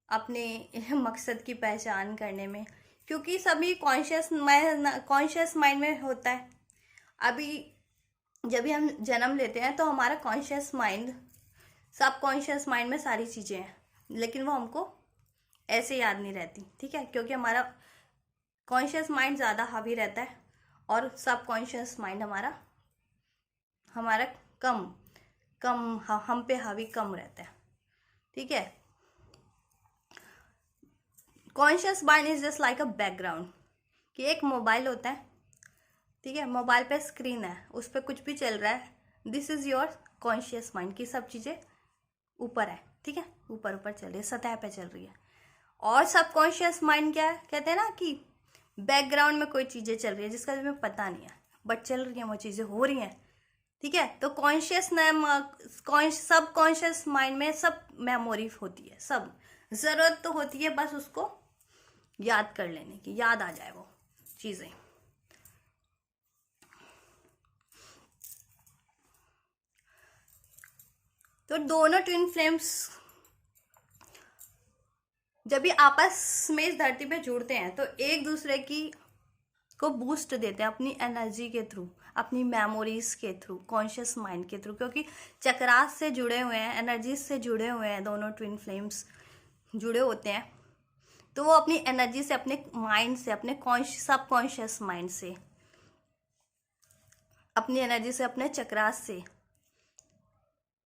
अपने मकसद की पहचान करने में। क्योंकि सभी कॉन्शियस माइंड में होता है। अभी जब भी हम जन्म लेते हैं तो हमारा कॉन्शियस माइंड, सब कॉन्शियस माइंड में सारी चीज़ें हैं, लेकिन वो हमको ऐसे याद नहीं रहती, ठीक है, क्योंकि हमारा कॉन्शियस माइंड ज़्यादा हावी रहता है और सब कॉन्शियस माइंड हमारा कम कम हम पे हावी कम रहता है, ठीक है। Conscious mind is just like a background, कि एक मोबाइल होता है, ठीक है, मोबाइल पे स्क्रीन है, उस पर कुछ भी चल रहा है, this is your conscious mind, की सब चीज़ें ऊपर है, ठीक है, ऊपर ऊपर चल रही है, सतह पे चल रही है। और सब कॉन्शियस माइंड क्या है, कहते हैं ना कि बैकग्राउंड में कोई चीज़ें चल रही है जिसका तुम्हें पता नहीं है, बट चल रही हैं, वो चीज़ें हो रही हैं, ठीक है। तो सब कॉन्शियस माइंड में सब मेमोरी होती है, सब ज़रूरत तो होती है बस उसको याद कर लेने की, याद आ जाए वो चीज़ें। तो दोनों ट्विन फ्लेम्स जब भी आपस में इस धरती पे जुड़ते हैं तो एक दूसरे की को बूस्ट देते हैं अपनी एनर्जी के थ्रू, अपनी मेमोरीज के थ्रू, कॉन्शियस माइंड के थ्रू, क्योंकि चक्रास से जुड़े हुए हैं, एनर्जी से जुड़े हुए हैं, दोनों ट्विन फ्लेम्स जुड़े होते हैं। तो वो अपनी एनर्जी से, अपने माइंड से, अपने सब कॉन्शियस माइंड से, अपनी एनर्जी से, अपने चक्रास से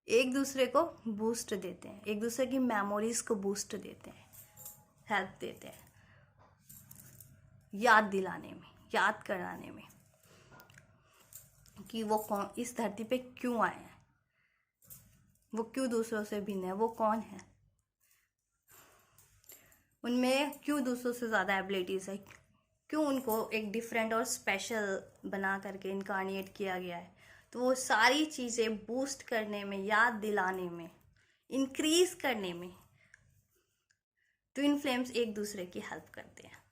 एक दूसरे को बूस्ट देते हैं, एक दूसरे की मेमोरीज को बूस्ट देते हैं, हेल्प देते हैं, याद दिलाने में, याद कराने में कि वो कौन इस धरती पे क्यों आए हैं, वो क्यों दूसरों से भिन्न है, वो कौन है, उनमें क्यों दूसरों से ज़्यादा एबिलिटीज़ है, क्यों उनको एक डिफरेंट और स्पेशल बना करके इनकारनेट किया गया है। तो वो सारी चीज़ें बूस्ट करने में, याद दिलाने में, इंक्रीज करने में ट्विन फ्लेम्स एक दूसरे की हेल्प करते हैं।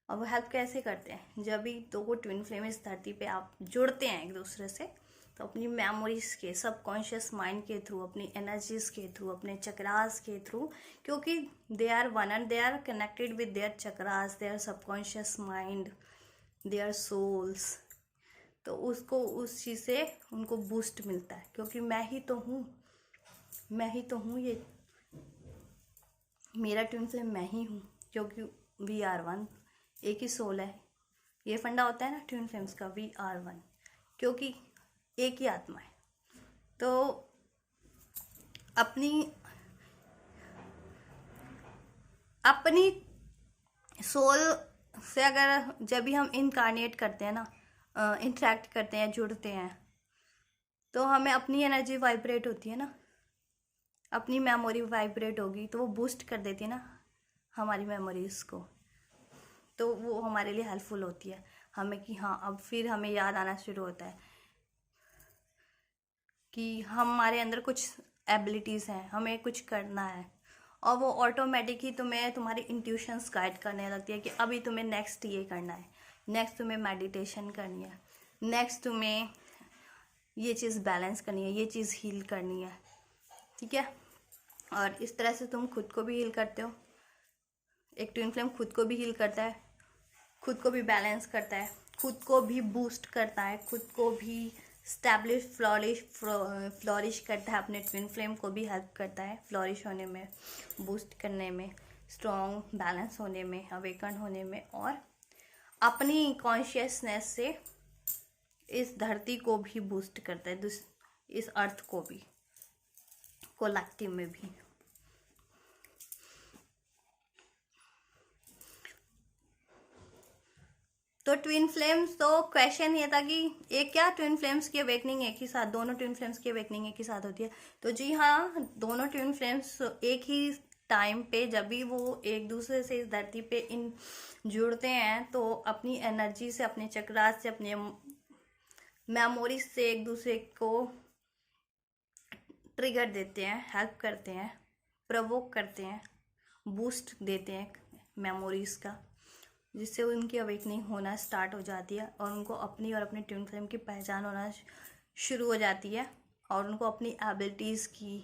और वो हेल्प कैसे करते हैं, जब भी दो ट्विन फ्लेम इस धरती पे आप जुड़ते हैं एक दूसरे से, तो अपनी मेमोरीज के, सब कॉन्शियस माइंड के थ्रू, अपनी एनर्जीज के थ्रू, अपने चक्रास के थ्रू, क्योंकि they are one and they are connected with their chakras, their subconscious mind, their souls. तो उसको उस चीज़ से उनको बूस्ट मिलता है, क्योंकि मैं ही तो हूँ, ये मेरा ट्विन फ्लेम मैं ही हूँ, क्योंकि वी आर वन, एक ही सोल है। ये फंडा होता है ना ट्विन फ्लेम्स का, वी आर वन, क्योंकि एक ही आत्मा है। तो अपनी सोल से अगर जब भी हम इनकारनेट करते हैं ना, इंटरेक्ट करते हैं, जुड़ते हैं, तो हमें अपनी एनर्जी वाइब्रेट होती है ना, अपनी मेमोरी वाइब्रेट होगी, तो वो बूस्ट कर देती है ना हमारी मेमोरीज को। तो वो हमारे लिए हेल्पफुल होती है हमें, कि हाँ अब फिर हमें याद आना शुरू होता है कि हमारे अंदर कुछ एबिलिटीज़ हैं, हमें कुछ करना है, और वो ऑटोमेटिक ही तुम्हारी इंट्यूशंस गाइड करने लगती है कि अभी तुम्हें नेक्स्ट ये करना है, नेक्स्ट तुम्हें मेडिटेशन करनी है, नेक्स्ट तुम्हें ये चीज़ बैलेंस करनी है, ये चीज़ हील करनी है, ठीक है। और इस तरह से तुम खुद को भी हील करते हो। एक ट्विन फ्लेम खुद को भी हील करता है, खुद को भी बैलेंस करता है, खुद को भी बूस्ट करता है, खुद को भी स्टैब्लिश फ्लॉरिश करता है, अपने ट्विन फ्लेम को भी हेल्प करता है फ्लॉरिश होने में, बूस्ट करने में, स्ट्रॉन्ग बैलेंस होने में, अवेकन होने में, और अपनी कॉन्शियसनेस से इस धरती को भी बूस्ट करता है, इस अर्थ को भी, कोलेक्टिव में भी। तो ट्विन फ्लेम्स, तो क्वेश्चन ये था कि एक क्या ट्विन फ्लेम्स की अवेकनिंग एक ही साथ, दोनों ट्विन फ्लेम्स की अवेकनिंग एक ही साथ होती है? तो जी हाँ, दोनों ट्विन फ्लेम्स एक ही टाइम पे जब भी वो एक दूसरे से इस धरती पे इन जुड़ते हैं तो अपनी एनर्जी से, अपने चक्रास से, अपने मेमोरीज से एक दूसरे को ट्रिगर देते हैं, हेल्प करते हैं, प्रवोक करते हैं, बूस्ट देते हैं मेमोरीज का, जिससे उनकी अवेकनिंग होना स्टार्ट हो जाती है और उनको अपनी और अपने ट्विन फ्लेम की पहचान होना शुरू हो जाती है और उनको अपनी एबिलिटीज़ की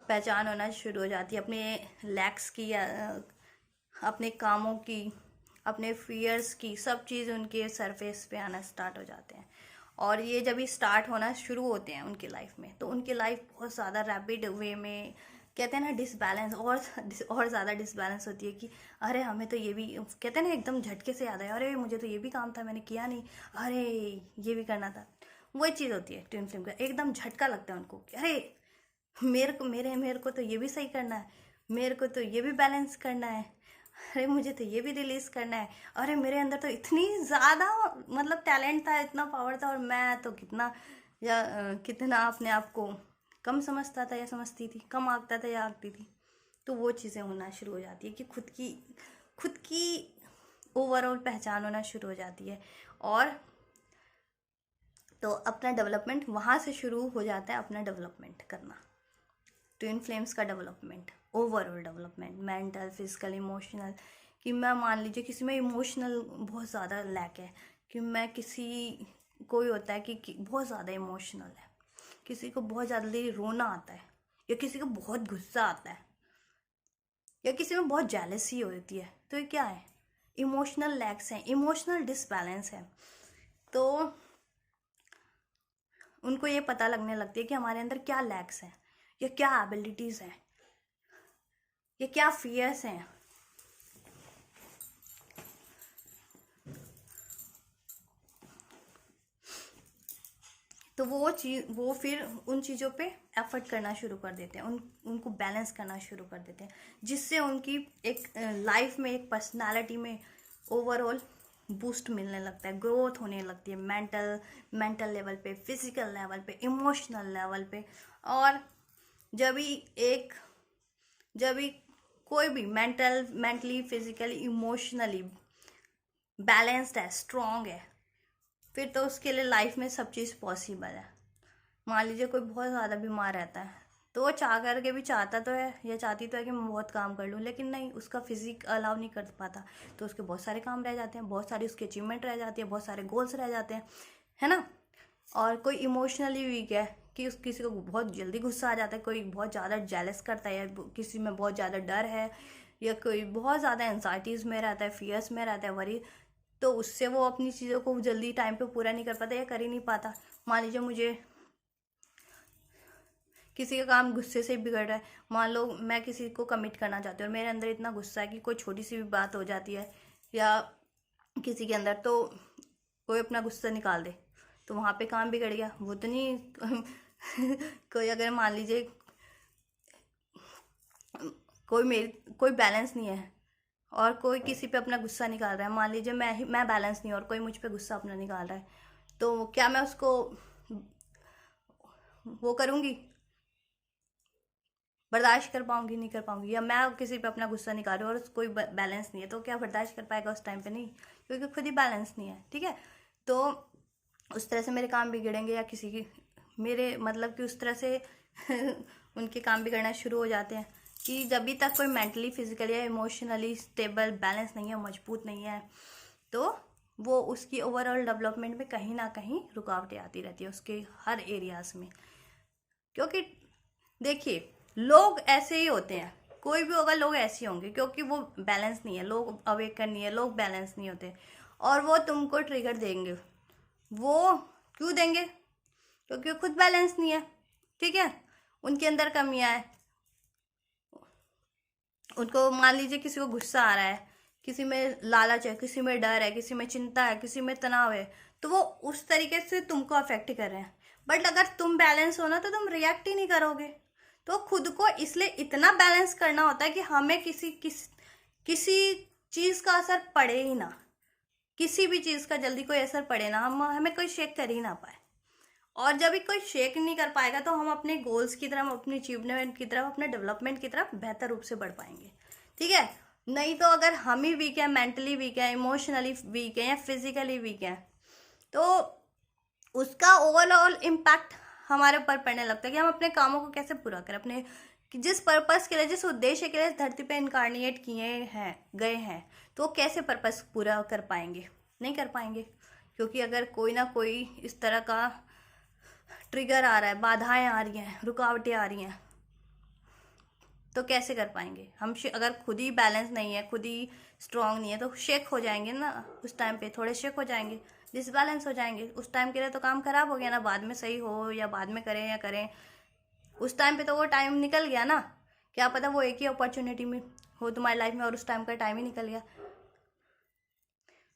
पहचान होना शुरू हो जाती है, अपने लैक्स की, अपने कामों की, अपने फियर्स की, सब चीज़ उनके सरफेस पे आना स्टार्ट हो जाते हैं। और ये जब ही स्टार्ट होना शुरू होते हैं उनकी लाइफ में, तो उनकी लाइफ बहुत ज़्यादा रैपिड वे में, कहते हैं ना, डिसबैलेंस और ज़्यादा डिसबैलेंस होती है कि अरे हमें तो ये भी, कहते हैं ना, एकदम झटके से याद आया, अरे मुझे तो ये भी काम था, मैंने किया नहीं, अरे ये भी करना था। वही चीज़ होती है ट्विन फ्लेम का, एकदम झटका लगता है उनको कि अरे मेरे को तो ये भी सही करना है, मेरे को तो ये भी बैलेंस करना है, अरे मुझे तो ये भी रिलीज करना है, अरे मेरे अंदर तो इतनी ज़्यादा मतलब टैलेंट था, इतना पावर था, और मैं तो कितना अपने आप को कम समझता था या समझती थी, कम आंकता था या आंकती थी। तो वो चीज़ें होना शुरू हो जाती है कि खुद की ओवरऑल पहचान होना शुरू हो जाती है। और तो अपना डेवलपमेंट वहाँ से शुरू हो जाता है, अपना डेवलपमेंट करना, ट्विन फ्लेम्स का development, overall development, mental, physical, emotional. कि मैं मान लीजिए किसी में इमोशनल बहुत ज़्यादा लैक है, कि मैं कोई होता है कि बहुत ज़्यादा इमोशनल है, किसी को बहुत ज़्यादा रोना आता है, या किसी को बहुत गुस्सा आता है, या किसी में बहुत जेलसी होती है, तो ये क्या है? इमोशनल लैक्स हैं, इमोशनल डिसबैलेंस है। तो उनको ये पता लगने लगती है कि हमारे अंदर क्या लैक्स हैं, या क्या एबिलिटीज़ हैं, या क्या फियर्स हैं। तो वो फिर उन चीज़ों पे एफर्ट करना शुरू कर देते हैं, उनको बैलेंस करना शुरू कर देते हैं, जिससे उनकी एक लाइफ में, एक पर्सनालिटी में ओवरऑल बूस्ट मिलने लगता है, ग्रोथ होने लगती है, मेंटल लेवल पे, फिजिकल लेवल पे, इमोशनल लेवल पे। और जब भी कोई भी मेंटली, फिजिकली, इमोशनली बैलेंस्ड है, स्ट्रॉन्ग है, फिर तो उसके लिए लाइफ में सब चीज़ पॉसिबल है। मान लीजिए कोई बहुत ज़्यादा बीमार रहता है, तो वो चाह करके भी चाहता तो है या चाहती तो है कि मैं बहुत काम कर लूँ, लेकिन नहीं, उसका फिजिक अलाउ नहीं कर पाता, तो उसके बहुत सारे काम रह जाते हैं, बहुत सारी उसकी अचीवमेंट रह जाती है, बहुत सारे गोल्स रह जाते हैं, है ना। और कोई इमोशनली वीक है कि किसी को बहुत जल्दी गुस्सा आ जाता है, कोई बहुत ज़्यादा जेलस करता है, या किसी में बहुत ज़्यादा डर है, या कोई बहुत ज़्यादा एंजाइटीज़ में रहता है, फियर्स में रहता है, वरी, तो उससे वो अपनी चीज़ों को जल्दी टाइम पे पूरा नहीं कर पाता या कर ही नहीं पाता। मान लीजिए मुझे किसी का काम गुस्से से बिगड़ रहा है, मान लो मैं किसी को कमिट करना चाहती हूँ और मेरे अंदर इतना गुस्सा है कि कोई छोटी सी भी बात हो जाती है या किसी के अंदर, तो कोई अपना गुस्सा निकाल दे, तो वहाँ पे काम बिगड़ गया। वो तो नहीं कोई अगर मान लीजिए कोई बैलेंस नहीं है और कोई किसी पे अपना गुस्सा निकाल रहा है, मान लीजिए मैं बैलेंस नहीं और कोई मुझ पे गुस्सा अपना निकाल रहा है, तो क्या मैं उसको वो करूँगी, बर्दाश्त कर पाऊंगी? नहीं कर पाऊंगी। या मैं किसी पे अपना गुस्सा निकाल रही हूँ और कोई बैलेंस नहीं है, तो क्या बर्दाश्त कर पाएगा उस टाइम पे? नहीं, क्योंकि खुद ही बैलेंस नहीं है, ठीक है। तो उस तरह से मेरे काम बिगड़ेंगे, या किसी की, मेरे मतलब कि उस तरह से उनके काम बिगड़ना शुरू हो जाते हैं कि जब भी तक कोई मेंटली, फिजिकली या इमोशनली स्टेबल, बैलेंस नहीं है, मजबूत नहीं है, तो वो उसकी ओवरऑल डेवलपमेंट में कहीं ना कहीं रुकावटें आती रहती है, उसके हर एरियाज में। क्योंकि देखिए, लोग ऐसे ही होते हैं, कोई भी होगा, लोग ऐसे ही होंगे, क्योंकि वो बैलेंस नहीं है, लोग अवेकन नहीं है, लोग बैलेंस नहीं होते, और वो तुमको ट्रिगर देंगे। वो क्यों देंगे? क्योंकि खुद बैलेंस नहीं है, ठीक है, उनके अंदर कमियां है। उनको मान लीजिए किसी को गुस्सा आ रहा है, किसी में लालच है, किसी में डर है, किसी में चिंता है, किसी में तनाव है, तो वो उस तरीके से तुमको अफेक्ट कर रहे हैं। बट अगर तुम बैलेंस हो ना, तो तुम रिएक्ट ही नहीं करोगे। तो खुद को इसलिए इतना बैलेंस करना होता है कि हमें किसी चीज का असर पड़े ही ना, किसी भी चीज़ का जल्दी कोई असर पड़े ना, हमें कोई शेक कर ही ना पाए। और जब भी कोई शेक नहीं कर पाएगा तो हम अपने गोल्स की तरफ, अपनी अचीवमेंट की तरफ, अपने डेवलपमेंट की तरफ बेहतर रूप से बढ़ पाएंगे। ठीक है, नहीं तो अगर हम ही वीक है, मेंटली वीक है, इमोशनली वीक है या फिजिकली वीक है, तो उसका ओवरऑल इम्पैक्ट हमारे ऊपर पड़ने लगता है कि हम अपने कामों को कैसे पूरा करें, अपने जिस पर्पस के लिए, जिस उद्देश्य के लिए इस धरती पे इनकारनेट गए हैं, तो वो कैसे पर्पस पूरा कर पाएंगे? नहीं कर पाएंगे, क्योंकि अगर कोई ना कोई इस तरह का ट्रिगर आ रहा है, बाधाएं आ रही हैं, रुकावटें आ रही हैं, तो कैसे कर पाएंगे हम? अगर खुद ही बैलेंस नहीं है, खुद ही स्ट्रांग नहीं है, तो शेक हो जाएंगे ना उस टाइम पे, थोड़े शेक हो जाएंगे, डिसबैलेंस हो जाएंगे। उस टाइम के लिए तो काम खराब हो गया ना, बाद में सही हो या बाद में करें या करें, उस टाइम पे तो वो टाइम निकल गया ना। क्या पता वो एक ही अपॉर्चुनिटी में हो तुम्हारी लाइफ में और उस टाइम का टाइम ही निकल गया,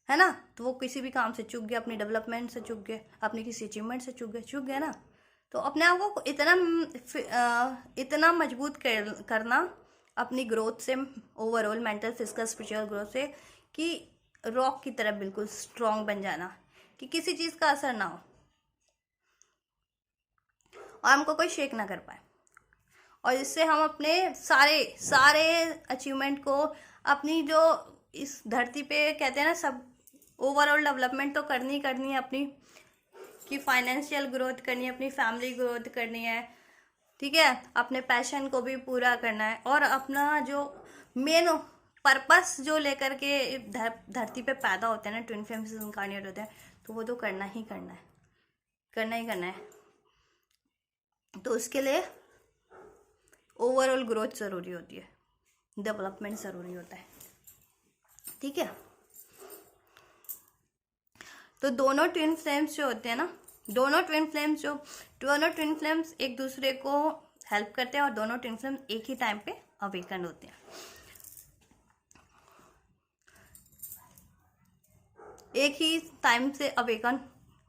है ना? तो वो किसी भी काम से चूक गया, अपनी डेवलपमेंट से चूक गया, अपनी किसी अचीवमेंट से चूक गया ना। तो अपने आप को इतना मजबूत करना अपनी ग्रोथ से, overall mental, physical, spiritual growth से, कि रॉक की तरह बिल्कुल स्ट्रांग बन जाना, कि किसी चीज़ का असर ना हो और हमको कोई शेक ना कर पाए, और इससे हम अपने सारे अचीवमेंट को, अपनी जो इस धरती पे कहते हैं ना, सब ओवरऑल डेवलपमेंट तो करनी है अपनी, कि फाइनेंशियल ग्रोथ करनी है, अपनी फैमिली ग्रोथ करनी है, ठीक है, अपने पैशन को भी पूरा करना है, और अपना जो मेन पर्पस जो लेकर के धरती पे पैदा होते हैं ना, ट्विन फ्लेम्स इनकार्नेट होते हैं, तो वो तो करना ही करना है। तो उसके लिए ओवरऑल ग्रोथ ज़रूरी होती है, डेवलपमेंट ज़रूरी होता है। ठीक है, तो दोनों ट्विन फ्लेम्स जो होते हैं ना, दोनों ट्विन फ्लेम्स एक दूसरे को हेल्प करते हैं, और दोनों ट्विन फ्लेम्स एक ही टाइम पे अवेकन होते हैं, एक ही टाइम से अवेकन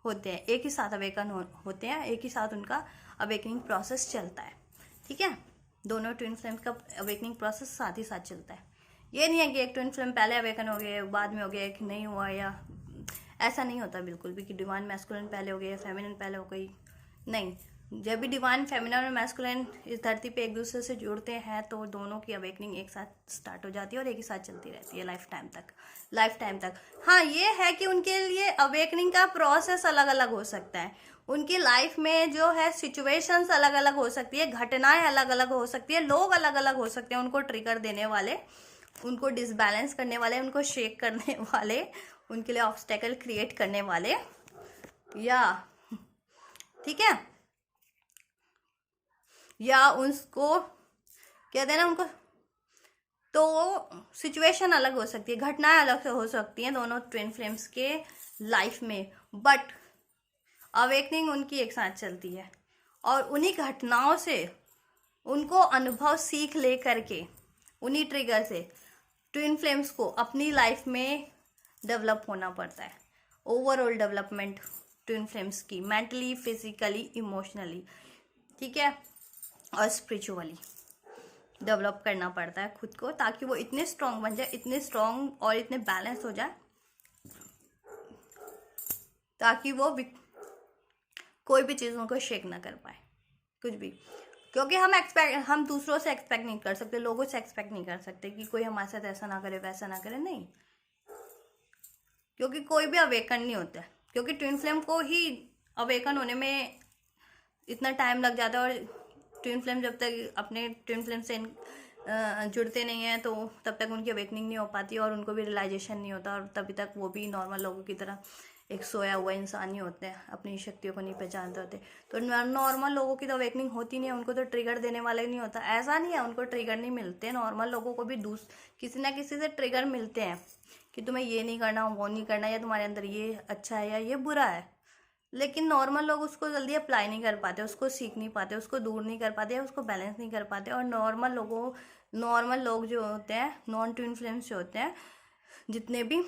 होते हैं, एक ही साथ अवेकन होते हैं, एक ही साथ उनका अवेकनिंग प्रोसेस चलता है। ठीक है, दोनों ट्विन फ्लेम्स का अवेकनिंग प्रोसेस साथ ही साथ चलता है। ये नहीं है कि एक ट्विन फ्लेम पहले अवेकन हो गया, बाद में हो गया, एक नहीं हुआ, या ऐसा नहीं होता बिल्कुल भी कि डिवाइन मैस्कुलिन पहले हो गया, फेमिनिन पहले हो गई। नहीं, जब भी डिवाइन, फेमिनिन और मैस्कुलिन इस धरती पे एक दूसरे से जुड़ते हैं, तो दोनों की अवेकनिंग एक साथ स्टार्ट हो जाती है और एक ही साथ चलती रहती है लाइफ टाइम तक। हाँ, ये है कि उनके लिए अवेकनिंग का प्रोसेस अलग अलग हो सकता है, उनकी लाइफ में जो है सिचुएशंस अलग अलग हो सकती है, घटनाएं अलग अलग हो सकती है, लोग अलग अलग हो सकते हैं, उनको ट्रिगर देने वाले, उनको डिसबैलेंस करने वाले, उनको शेक करने वाले, उनके लिए ऑब्स्टेकल क्रिएट करने वाले, या ठीक है, या उसको कहते हैं ना, उनको, तो सिचुएशन अलग हो सकती है, घटनाएं अलग हो सकती हैं दोनों ट्विन फ्लेम्स के लाइफ में, बट अवेकनिंग उनकी एक साथ चलती है, और उन्हीं घटनाओं से उनको अनुभव सीख ले करके, उन्हीं ट्रिगर से ट्विन फ्लेम्स को अपनी लाइफ में डेवलप होना पड़ता है। ओवरऑल डेवलपमेंट ट्विन फ्लेम्स की मेंटली, फिजिकली, इमोशनली, ठीक है, और स्पिरिचुअली डेवलप करना पड़ता है खुद को, ताकि वो इतने स्ट्रांग बन जाए, इतने स्ट्रांग और इतने बैलेंस हो जाए, ताकि वो कोई भी चीज़ उनको शेक ना कर पाए, कुछ भी। क्योंकि हम दूसरों से एक्सपेक्ट नहीं कर सकते, लोगों से एक्सपेक्ट नहीं कर सकते कि कोई हमारे साथ ऐसा ना करे, वैसा ना करे, नहीं, क्योंकि कोई भी अवेकन नहीं होता है, क्योंकि ट्विन फ्लेम को ही अवेकन होने में इतना टाइम लग जाता है, और ट्विन फ्लेम जब तक अपने ट्विन फ्लेम से जुड़ते नहीं हैं, तो तब तक उनकी अवेकनिंग नहीं हो पाती, और उनको भी रियलाइजेशन नहीं होता, और तभी तक वो भी नॉर्मल लोगों की तरह एक सोया हुआ इंसान ही होते हैं, अपनी शक्तियों को नहीं पहचानते होते। तो नॉर्मल लोगों की तो अवेकनिंग होती नहीं है, उनको तो ट्रिगर देने वाले नहीं होता, ऐसा नहीं है, उनको ट्रिगर नहीं मिलते, नॉर्मल लोगों को भी किसी ना किसी से ट्रिगर मिलते हैं कि तुम्हें ये नहीं करना, वो नहीं करना, या तुम्हारे अंदर ये अच्छा है या ये बुरा है, लेकिन नॉर्मल लोग उसको जल्दी अप्लाई नहीं कर पाते, उसको सीख नहीं पाते, उसको दूर नहीं कर पाते, उसको बैलेंस नहीं कर पाते। और नॉर्मल लोग जो होते हैं, नॉन ट्विन फ्लेम्स जो होते हैं जितने भी,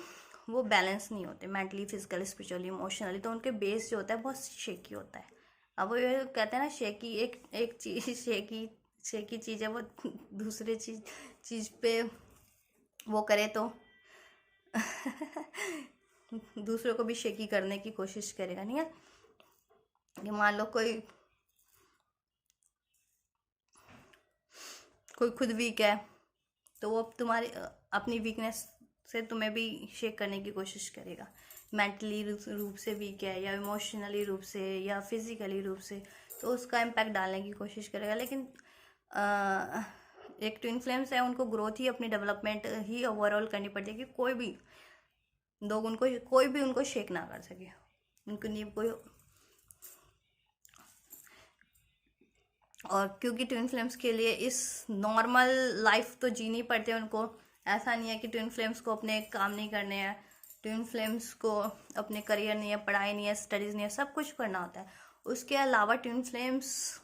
वो बैलेंस नहीं होते मेंटली, फिजिकली, स्पिरिचुअली, इमोशनली, तो उनके बेस जो होता है बहुत शेकी होता है। अब वो ये कहते हैं ना, शेकी एक चीज, शेकी चीज़ है, वो दूसरे चीज़ पे वो करे तो दूसरों को भी शेकी करने की कोशिश करेगा, नहीं है कि मान लो कोई खुद वीक है तो वो तुम्हारी अपनी वीकनेस से तुम्हें भी शेक करने की कोशिश करेगा। मेंटली रूप से वीक है या इमोशनली रूप से या फिजिकली रूप से, तो उसका इम्पैक्ट डालने की कोशिश करेगा। लेकिन एक ट्विन फ्लेम्स है, उनको ग्रोथ ही, अपनी डेवलपमेंट ही ओवरऑल करनी पड़ती है कि कोई भी लोग उनको शेक ना कर सके, उनको नहीं कोई। और क्योंकि ट्विन फ्लेम्स के लिए इस नॉर्मल लाइफ तो जीनी पड़ती है उनको। ऐसा नहीं है कि ट्विन फ्लेम्स को अपने काम नहीं करने हैं, ट्विन फ्लेम्स को अपने करियर नहीं है, पढ़ाई नहीं है, स्टडीज़ नहीं है, सब कुछ करना होता है। उसके अलावा ट्विन फ्लेम्स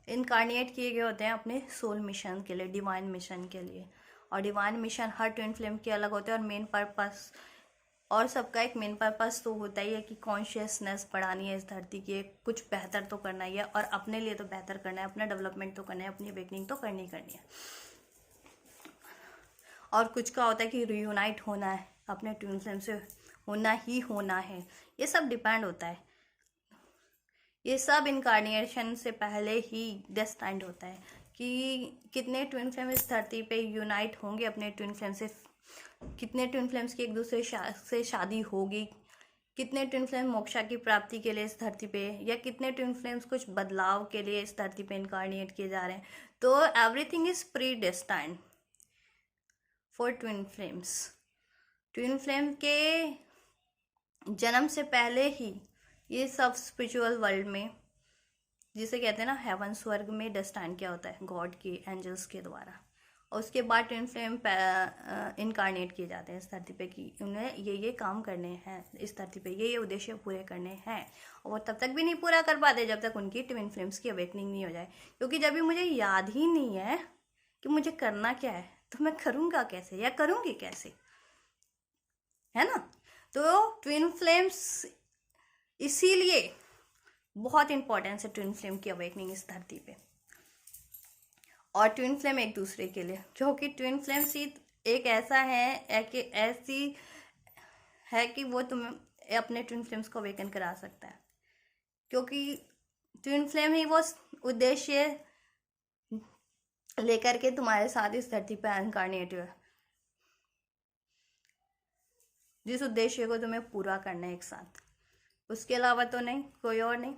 इनकार्निएट किए गए होते हैं अपने सोल मिशन के लिए, डिवाइन मिशन के लिए। और डिवाइन मिशन हर ट्विन फ्लेम के अलग होते हैं। और मेन पर्पस, और सबका एक मेन पर्पस तो होता ही है कि कॉन्शियसनेस बढ़ानी है इस धरती की, कुछ बेहतर तो करना ही है, और अपने लिए तो बेहतर करना है, अपना डेवलपमेंट तो करना है, अपनी अवेकनिंग तो करनी है। और कुछ का होता है कि रियूनाइट होना है, अपने ट्विन फ्लेम से होना है। ये सब डिपेंड होता है, ये सब इनकार्निएशन से पहले ही डेस्टाइंड होता है कि कितने ट्विन फ्लेम इस धरती पे यूनाइट होंगे अपने ट्विन फ्लेम से, कितने ट्विन फ्लेम्स की एक दूसरे से शादी होगी, कितने ट्विन फ्लेम मोक्षा की प्राप्ति के लिए इस धरती पे, या कितने ट्विन फ्लेम्स कुछ बदलाव के लिए इस धरती पे इनकार्निएट किए जा रहे हैं। तो everything is pre destined for twin flames. Twin flame के जन्म से पहले ही ये सब स्पिरिचुअल वर्ल्ड में, जिसे कहते हैं ना हेवन, स्वर्ग में डेस्टाइन किया होता है गॉड के एंजल्स के द्वारा। और उसके बाद ट्विन फ्लेम इनकारनेट किए जाते हैं इस धरती पे कि उन्हें ये काम करने हैं इस धरती पे, ये उद्देश्य पूरे करने हैं। और वो तब तक भी नहीं पूरा कर पाते जब तक उनकी ट्विन फ्लेम्स की अवेकनिंग नहीं हो जाए। क्योंकि जब भी मुझे याद ही नहीं है कि मुझे करना क्या है, तो मैं करूँगा कैसे या करूँगी कैसे, है ना। तो ट्विन फ्लेम्स इसीलिए बहुत इंपॉर्टेंस है, ट्विन फ्लेम की अवेकनिंग इस धरती पे। और ट्विन फ्लेम एक दूसरे के लिए, क्योंकि ट्विन फ्लेम एक ऐसा है कि ऐसी है कि वो तुम्हें अपने ट्विन फ्लेम्स को अवेकन करा सकता है। क्योंकि ट्विन फ्लेम ही वो उद्देश्य लेकर के तुम्हारे साथ इस धरती पे इनकार्नेट हुआ, जिस उद्देश्य को तुम्हें पूरा करना है एक साथ, उसके अलावा तो नहीं, कोई और नहीं।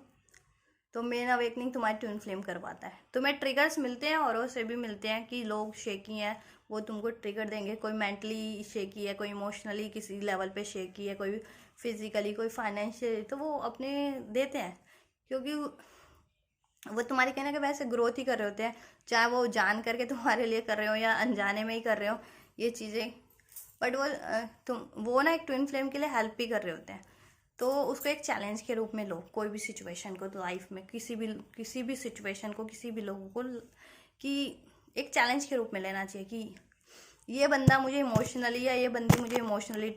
तो मेन अवेकनिंग तुम्हारी ट्विन फ्लेम करवाता है। तुम्हें ट्रिगर्स मिलते हैं, औरों से भी मिलते हैं कि लोग शेकी हैं, वो तुमको ट्रिगर देंगे। कोई मेंटली शेकी है, कोई इमोशनली किसी लेवल पे शेकी है, कोई फिजिकली, कोई फाइनेंशियली, तो वो अपने देते हैं। क्योंकि वो तुम्हारे कहने के वैसे ग्रोथ ही कर रहे होते हैं, चाहे वो जान करके तुम्हारे लिए कर रहे हो या अनजाने में ही कर रहे हो ये चीज़ें। बट वो ना एक ट्विन फ्लेम के लिए हेल्प भी कर रहे होते हैं। तो उसको एक चैलेंज के रूप में लो, कोई भी सिचुएशन को, तो लाइफ में किसी भी सिचुएशन को, किसी भी लोगों को, कि एक चैलेंज के रूप में लेना चाहिए कि ये बंदा मुझे इमोशनली या ये बंदी मुझे इमोशनली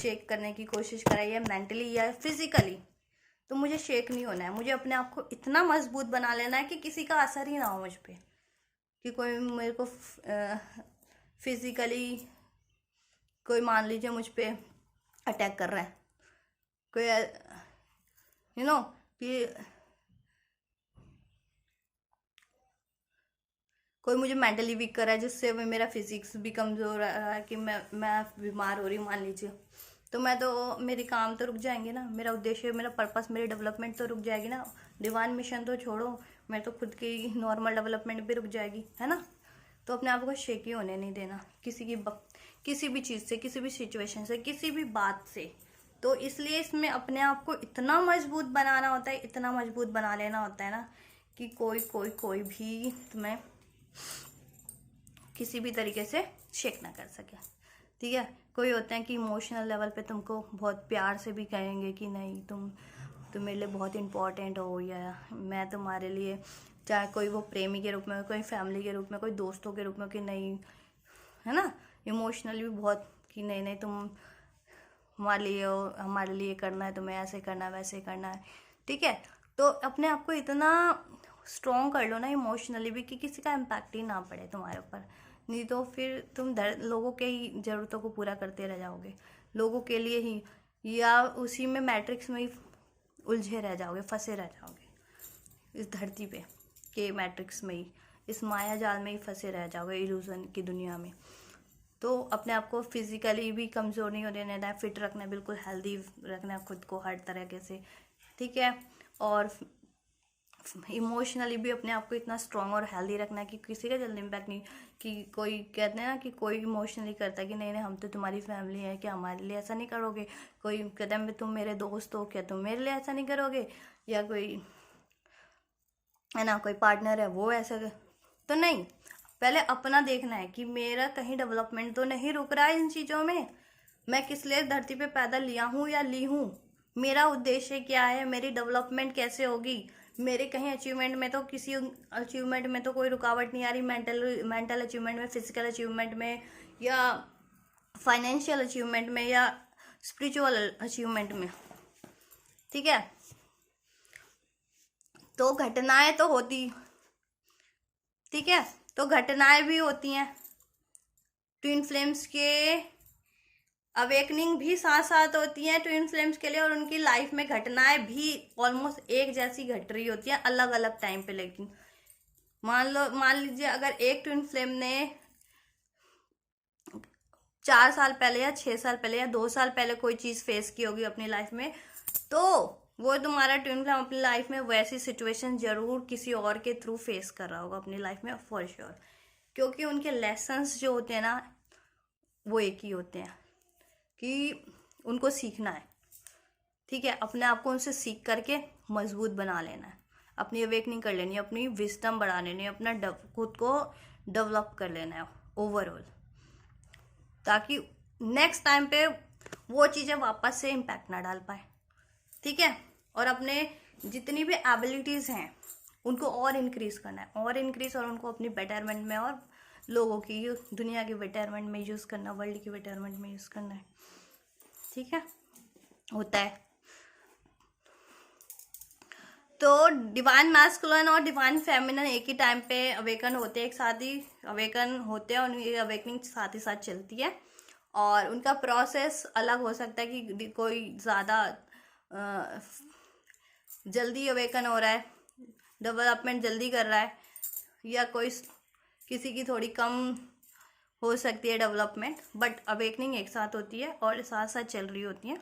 शेक करने की कोशिश कर रही है, मेंटली या फिजिकली, तो मुझे शेक नहीं होना है। मुझे अपने आप को इतना मजबूत बना लेना है कि किसी का असर ही ना हो मुझ पर, कि कोई मेरे को फिजिकली, कोई मान लीजिए मुझ पर अटैक कर रहा है, कोई कि कोई मुझे मेंटली वीक कर रहा है, जिससे मेरा फिजिक्स भी कमज़ोर रहा है, कि मैं बीमार हो रही मान लीजिए, तो मेरी काम तो रुक जाएंगे ना, मेरा उद्देश्य, मेरा पर्पस, मेरी डेवलपमेंट तो रुक जाएगी ना। डिवाइन मिशन तो छोड़ो, मैं तो खुद की नॉर्मल डेवलपमेंट भी रुक जाएगी, है ना। तो अपने आप को शेकी होने नहीं देना किसी भी चीज़ से, किसी भी सिचुएशन से, किसी भी बात से। तो इसलिए इसमें अपने आप को इतना मजबूत बनाना होता है, इतना मजबूत बना लेना होता है ना, कि कोई भी तुम्हें किसी भी तरीके से शेक ना कर सके, ठीक है। कोई होते हैं कि इमोशनल लेवल पे तुमको बहुत प्यार से भी कहेंगे कि नहीं, तुम मेरे लिए बहुत इम्पोर्टेंट हो, या मैं तुम्हारे लिए, चाहे कोई वो प्रेमी के रूप में, कोई फैमिली के रूप में, कोई दोस्तों के रूप में, कि नहीं, है ना। इमोशनली भी बहुत कि नहीं तुम हमारे लिए करना है, तुम्हें ऐसे करना है, वैसे करना है, ठीक है। तो अपने आप को इतना स्ट्रॉन्ग कर लो ना इमोशनली भी, कि किसी का इम्पैक्ट ही ना पड़े तुम्हारे ऊपर। नहीं तो फिर तुम लोगों के ही ज़रूरतों को पूरा करते रह जाओगे, लोगों के लिए ही, या उसी में मैट्रिक्स में ही उलझे रह जाओगे, फंसे रह जाओगे इस धरती पे के मैट्रिक्स में ही, इस माया जाल में ही फंसे रह जाओगे, इल्यूजन की दुनिया में। तो अपने आप को फिजिकली भी कमज़ोर नहीं होने देना है, फिट रखना है, बिल्कुल हेल्दी रखना है खुद को हर तरीके से, ठीक है। और इमोशनली भी अपने आप को इतना स्ट्रांग और हेल्दी रखना है कि किसी का जल्दी इम्पैक्ट नहीं, कि कोई कहते हैं ना कि कोई इमोशनली करता है कि नहीं नहीं हम तो तुम्हारी फैमिली है, क्या हमारे लिए ऐसा नहीं करोगे। कोई कहता है तुम मेरे दोस्त हो, क्या तुम मेरे लिए ऐसा नहीं करोगे। या कोई है ना, कोई पार्टनर है वो ऐसा तो नहीं, पहले अपना देखना है कि मेरा कहीं डेवलपमेंट तो नहीं रुक रहा है इन चीज़ों में। मैं किस लिए धरती पे पैदा लिया हूँ या ली हूँ, मेरा उद्देश्य क्या है, मेरी डेवलपमेंट कैसे होगी, मेरे कहीं अचीवमेंट में तो किसी अचीवमेंट में तो कोई रुकावट नहीं आ रही, मेंटल अचीवमेंट में, फिजिकल अचीवमेंट में, या फाइनेंशियल अचीवमेंट में, या स्पिरिचुअल अचीवमेंट में, ठीक है। तो घटनाएं तो होती, ठीक है, तो घटनाएं भी होती हैं, ट्विन फ्लेम्स के अवेकनिंग भी साथ साथ होती है ट्विन फ्लेम्स के लिए, और उनकी लाइफ में घटनाएं भी ऑलमोस्ट एक जैसी घट रही होती हैं अलग अलग टाइम पे। लेकिन मान लीजिए अगर एक ट्विन फ्लेम ने 4 साल पहले या 6 साल पहले या 2 साल पहले कोई चीज़ फेस की होगी अपनी लाइफ में, तो वो तुम्हारा ट्विन फ्लेम अपनी लाइफ में वैसी सिचुएशन जरूर किसी और के थ्रू फेस कर रहा होगा अपनी लाइफ में, फॉर श्योर। क्योंकि उनके लेसन्स जो होते हैं ना वो एक ही होते हैं कि उनको सीखना है, ठीक है। अपने आप को उनसे सीख करके मजबूत बना लेना है, अपनी अवेकनिंग कर लेनी है, अपनी विजडम बढ़ा लेनी है, अपना खुद को डेवलप कर लेना है ओवरऑल, ताकि नेक्स्ट टाइम पे वो चीज़ें वापस से इम्पैक्ट ना डाल पाए, ठीक है। और अपने जितनी भी एबिलिटीज़ हैं उनको और इंक्रीज करना है, और इंक्रीज, और उनको अपनी बेटरमेंट में और लोगों की दुनिया के बेटरमेंट में यूज़ करना, वर्ल्ड की बेटरमेंट में यूज़ करना है, ठीक है, होता है। तो डिवाइन मैस्कुलिन और डिवाइन फेमिनिन एक ही टाइम पे अवेकन होते हैं, एक साथ ही अवेकन होते हैं, उनकी अवेकनिंग साथ ही साथ चलती है। और उनका प्रोसेस अलग हो सकता है कि कोई ज़्यादा जल्दी अवेकन हो रहा है, डेवलपमेंट जल्दी कर रहा है, या कोई किसी की थोड़ी कम हो सकती है डेवलपमेंट, बट अवेकनिंग एक साथ होती है और साथ साथ चल रही होती है,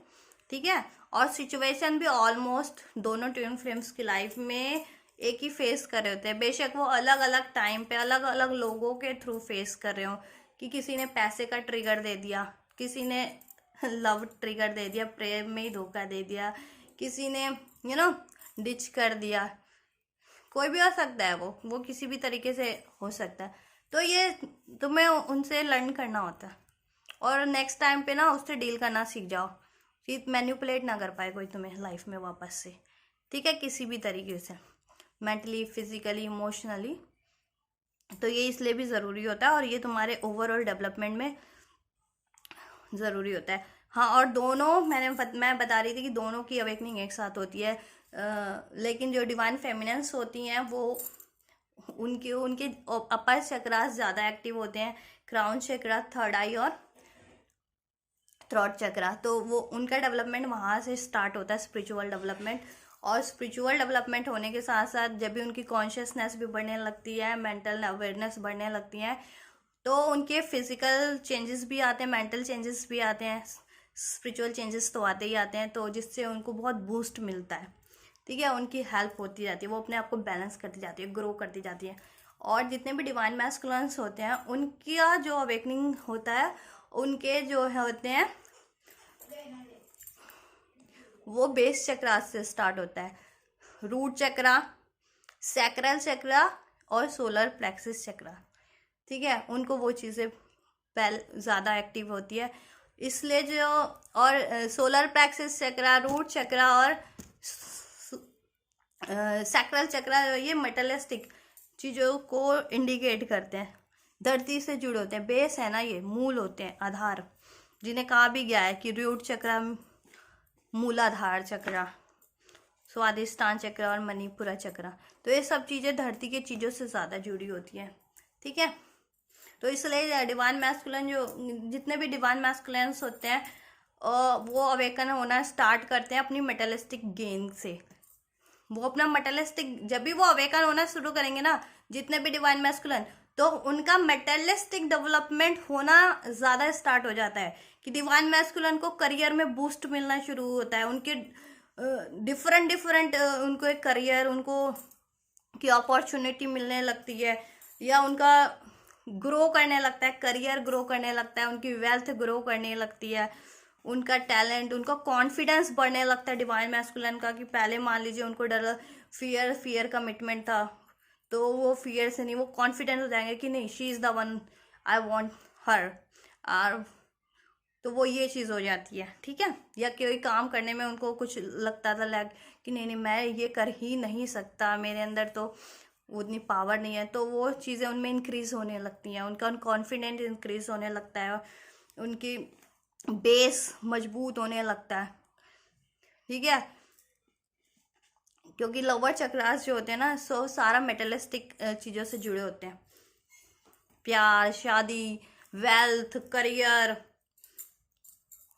ठीक है। और सिचुएशन भी ऑलमोस्ट दोनों ट्विन फ्लेम्स की लाइफ में एक ही फेस कर रहे होते हैं, बेशक वो अलग अलग टाइम पे अलग अलग लोगों के थ्रू फेस कर रहे हो, कि किसी ने पैसे का ट्रिगर दे दिया, किसी ने लव ट्रिगर दे दिया, प्रेम में ही धोखा दे दिया, किसी ने डिच कर दिया, कोई भी हो सकता है, वो किसी भी तरीके से हो सकता है। तो ये तुम्हें उनसे लर्न करना होता है, और नेक्स्ट टाइम पे ना उससे डील करना सीख जाओ कि मैनिपुलेट ना कर पाए कोई तुम्हें लाइफ में वापस से, ठीक है, किसी भी तरीके से, मेंटली, फिजिकली, इमोशनली। तो ये इसलिए भी ज़रूरी होता है, और ये तुम्हारे ओवरऑल डेवलपमेंट में ज़रूरी होता है। हाँ, और दोनों मैं बता रही थी कि दोनों की अवेकनिंग एक साथ होती है, लेकिन जो डिवाइन फेमिनिन्स होती हैं वो उनके अपर चक्रास ज़्यादा एक्टिव होते हैं, क्राउन चक्रा, थर्ड आई और थ्रोट चक्रा। तो वो उनका डेवलपमेंट वहाँ से स्टार्ट होता है, स्पिरिचुअल डेवलपमेंट। और स्पिरिचुअल डेवलपमेंट होने के साथ साथ जब भी उनकी कॉन्शियसनेस भी बढ़ने लगती है, मेंटल अवेयरनेस बढ़ने लगती है, तो उनके फिजिकल चेंजेस भी आते हैं, मेंटल चेंजेस भी आते हैं, स्पिरिचुअल चेंजेस तो आते ही आते हैं, तो जिससे उनको बहुत बूस्ट मिलता है, ठीक है, उनकी हेल्प होती जाती है, वो अपने आप को बैलेंस करती जाती है, ग्रो करती जाती है। और जितने भी डिवाइन मैस्कुलिन्स होते हैं उनका जो अवेकनिंग होता है, उनके जो होते हैं वो बेस चक्रा से स्टार्ट होता है, रूट चक्रा, सैक्रल चक्रा और सोलर प्लेक्सिस चक्रा, ठीक है, उनको वो चीज़ें ज़्यादा एक्टिव होती है, इसलिए जो, और सोलर प्लेक्सिस चक्रा, रूट चक्रा और सैक्रल चक्रा, ये मेटलिस्टिक चीज़ों को इंडिकेट करते हैं, धरती से जुड़े होते हैं, बेस है ना, ये मूल होते हैं, आधार, जिन्हें कहा भी गया है कि रूट चक्रा, मूलाधार चक्रा, स्वादिष्टान चक्र और मणिपुरा चक्र। तो ये सब चीज़ें धरती के चीज़ों से ज़्यादा जुड़ी होती हैं, ठीक है। तो इसलिए डिवाइन मैस्कुलिन, जो जितने भी डिवाइन मैस्कुलिन्स होते हैं वो अवेकन होना स्टार्ट करते हैं अपनी मेटलिस्टिक गेन से। वो अपना मेटलिस्टिक, जब भी वो अवेकन होना शुरू करेंगे ना, जितने भी डिवाइन मैस्कुलिन, तो उनका मेटलिस्टिक डेवलपमेंट होना ज़्यादा स्टार्ट हो जाता है कि डिवाइन मैस्कुलिन को करियर में बूस्ट मिलना शुरू होता है। उनके डिफरेंट डिफरेंट उनको एक करियर, उनको की अपॉर्चुनिटी मिलने लगती है, या उनका ग्रो करने लगता है, करियर ग्रो करने लगता है, उनकी वेल्थ ग्रो करने लगती है, उनका टैलेंट, उनका कॉन्फिडेंस बढ़ने लगता है डिवाइन मैस्कुलिन का। कि पहले मान लीजिए उनको डर, फियर कमिटमेंट था, तो वो फियर से नहीं, वो कॉन्फिडेंस हो जाएंगे कि नहीं, she is the one, I want her. और तो वो ये चीज़ हो जाती है, ठीक है। या कोई काम करने में उनको कुछ लगता था लैग कि नहीं नहीं मैं ये कर ही नहीं सकता, मेरे अंदर तो उतनी पावर नहीं है, तो वो चीज़ें उनमें इंक्रीज होने लगती हैं, उनका कॉन्फिडेंस इंक्रीज होने लगता है, उनकी बेस मजबूत होने लगता है, ठीक है। क्योंकि लोअर चक्रास जो होते हैं ना, सो सारा मेटलिस्टिक चीज़ों से जुड़े होते हैं, प्यार, शादी, वेल्थ, करियर,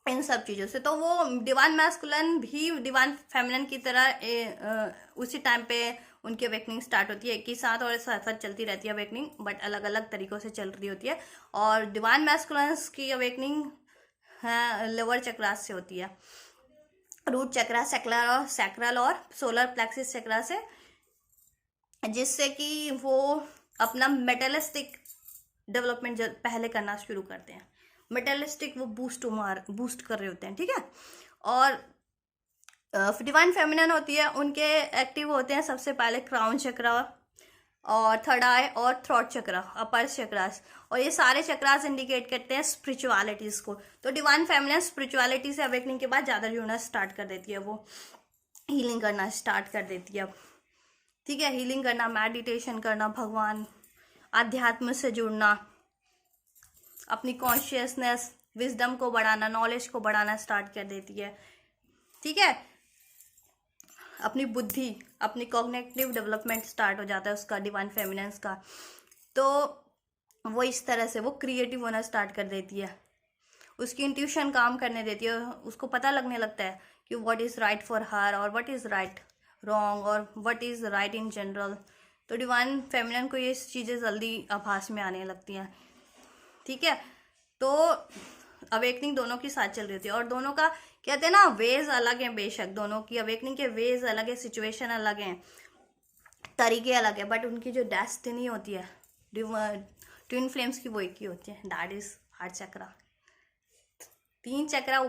इन सब चीज़ों से। तो वो डिवाइन मैस्कुलिन भी डिवाइन फेमिनिन की तरह उसी टाइम पे उनकी अवेकनिंग स्टार्ट होती है, एक ही साथ, और साथ साथ चलती रहती है अवेकनिंग, बट अलग अलग तरीक़ों से चल रही होती है। और डिवाइन मैस्कुलिन्स की अवेकनिंग लोअर चक्रास से होती है, रूट चक्रा, सैक्रल और सोलर प्लेक्सिस चक्रा से, जिससे कि वो अपना मेटलिस्टिक डेवलपमेंट पहले करना शुरू करते हैं। मेटलिस्टिक वो बूस्ट कर रहे होते हैं, ठीक है। और डिवाइन फेमिनिन होती है, उनके एक्टिव होते हैं सबसे पहले क्राउन चक्रा और थर्ड आई और थ्रोट चक्रा, अपर चक्रास। और ये सारे चक्रास इंडिकेट करते हैं स्पिरिचुअलिटीज़ को। तो डिवाइन फेमिनिन स्पिरिचुअलिटी से अवेकनिंग के बाद ज़्यादा जुड़ना स्टार्ट कर देती है, वो हीलिंग करना स्टार्ट कर देती है, ठीक है। हीलिंग करना, मेडिटेशन करना, भगवान, आध्यात्म से जुड़ना, अपनी कॉन्शियसनेस, विजडम को बढ़ाना, नॉलेज को बढ़ाना स्टार्ट कर देती है, ठीक है। अपनी बुद्धि, अपनी कॉग्निटिव डेवलपमेंट स्टार्ट हो जाता है उसका, डिवाइन फेमिनिन्स का। तो वो इस तरह से वो क्रिएटिव होना स्टार्ट कर देती है, उसकी इंट्यूशन काम करने देती है, उसको पता लगने लगता है कि what is right for her और व्हाट इज़ राइट रॉन्ग और what is right in general. तो डिवाइन फेमिनिन को ये चीज़ें जल्दी आभास में आने लगती हैं, ठीक है। तो अवेकनिंग दोनों की साथ चल रही होती है, और दोनों का कहते हैं ना वेज अलग हैं, बेशक दोनों की अवेकनिंग के वेज अलग है, सिचुएशन अलग हैं, तरीके अलग है, बट उनकी जो डेस्टिनी होती है ट्विन फ्लेम्स की वो एक ही होती है, दैट इज हार्ट चक्रा। 3 चक्रा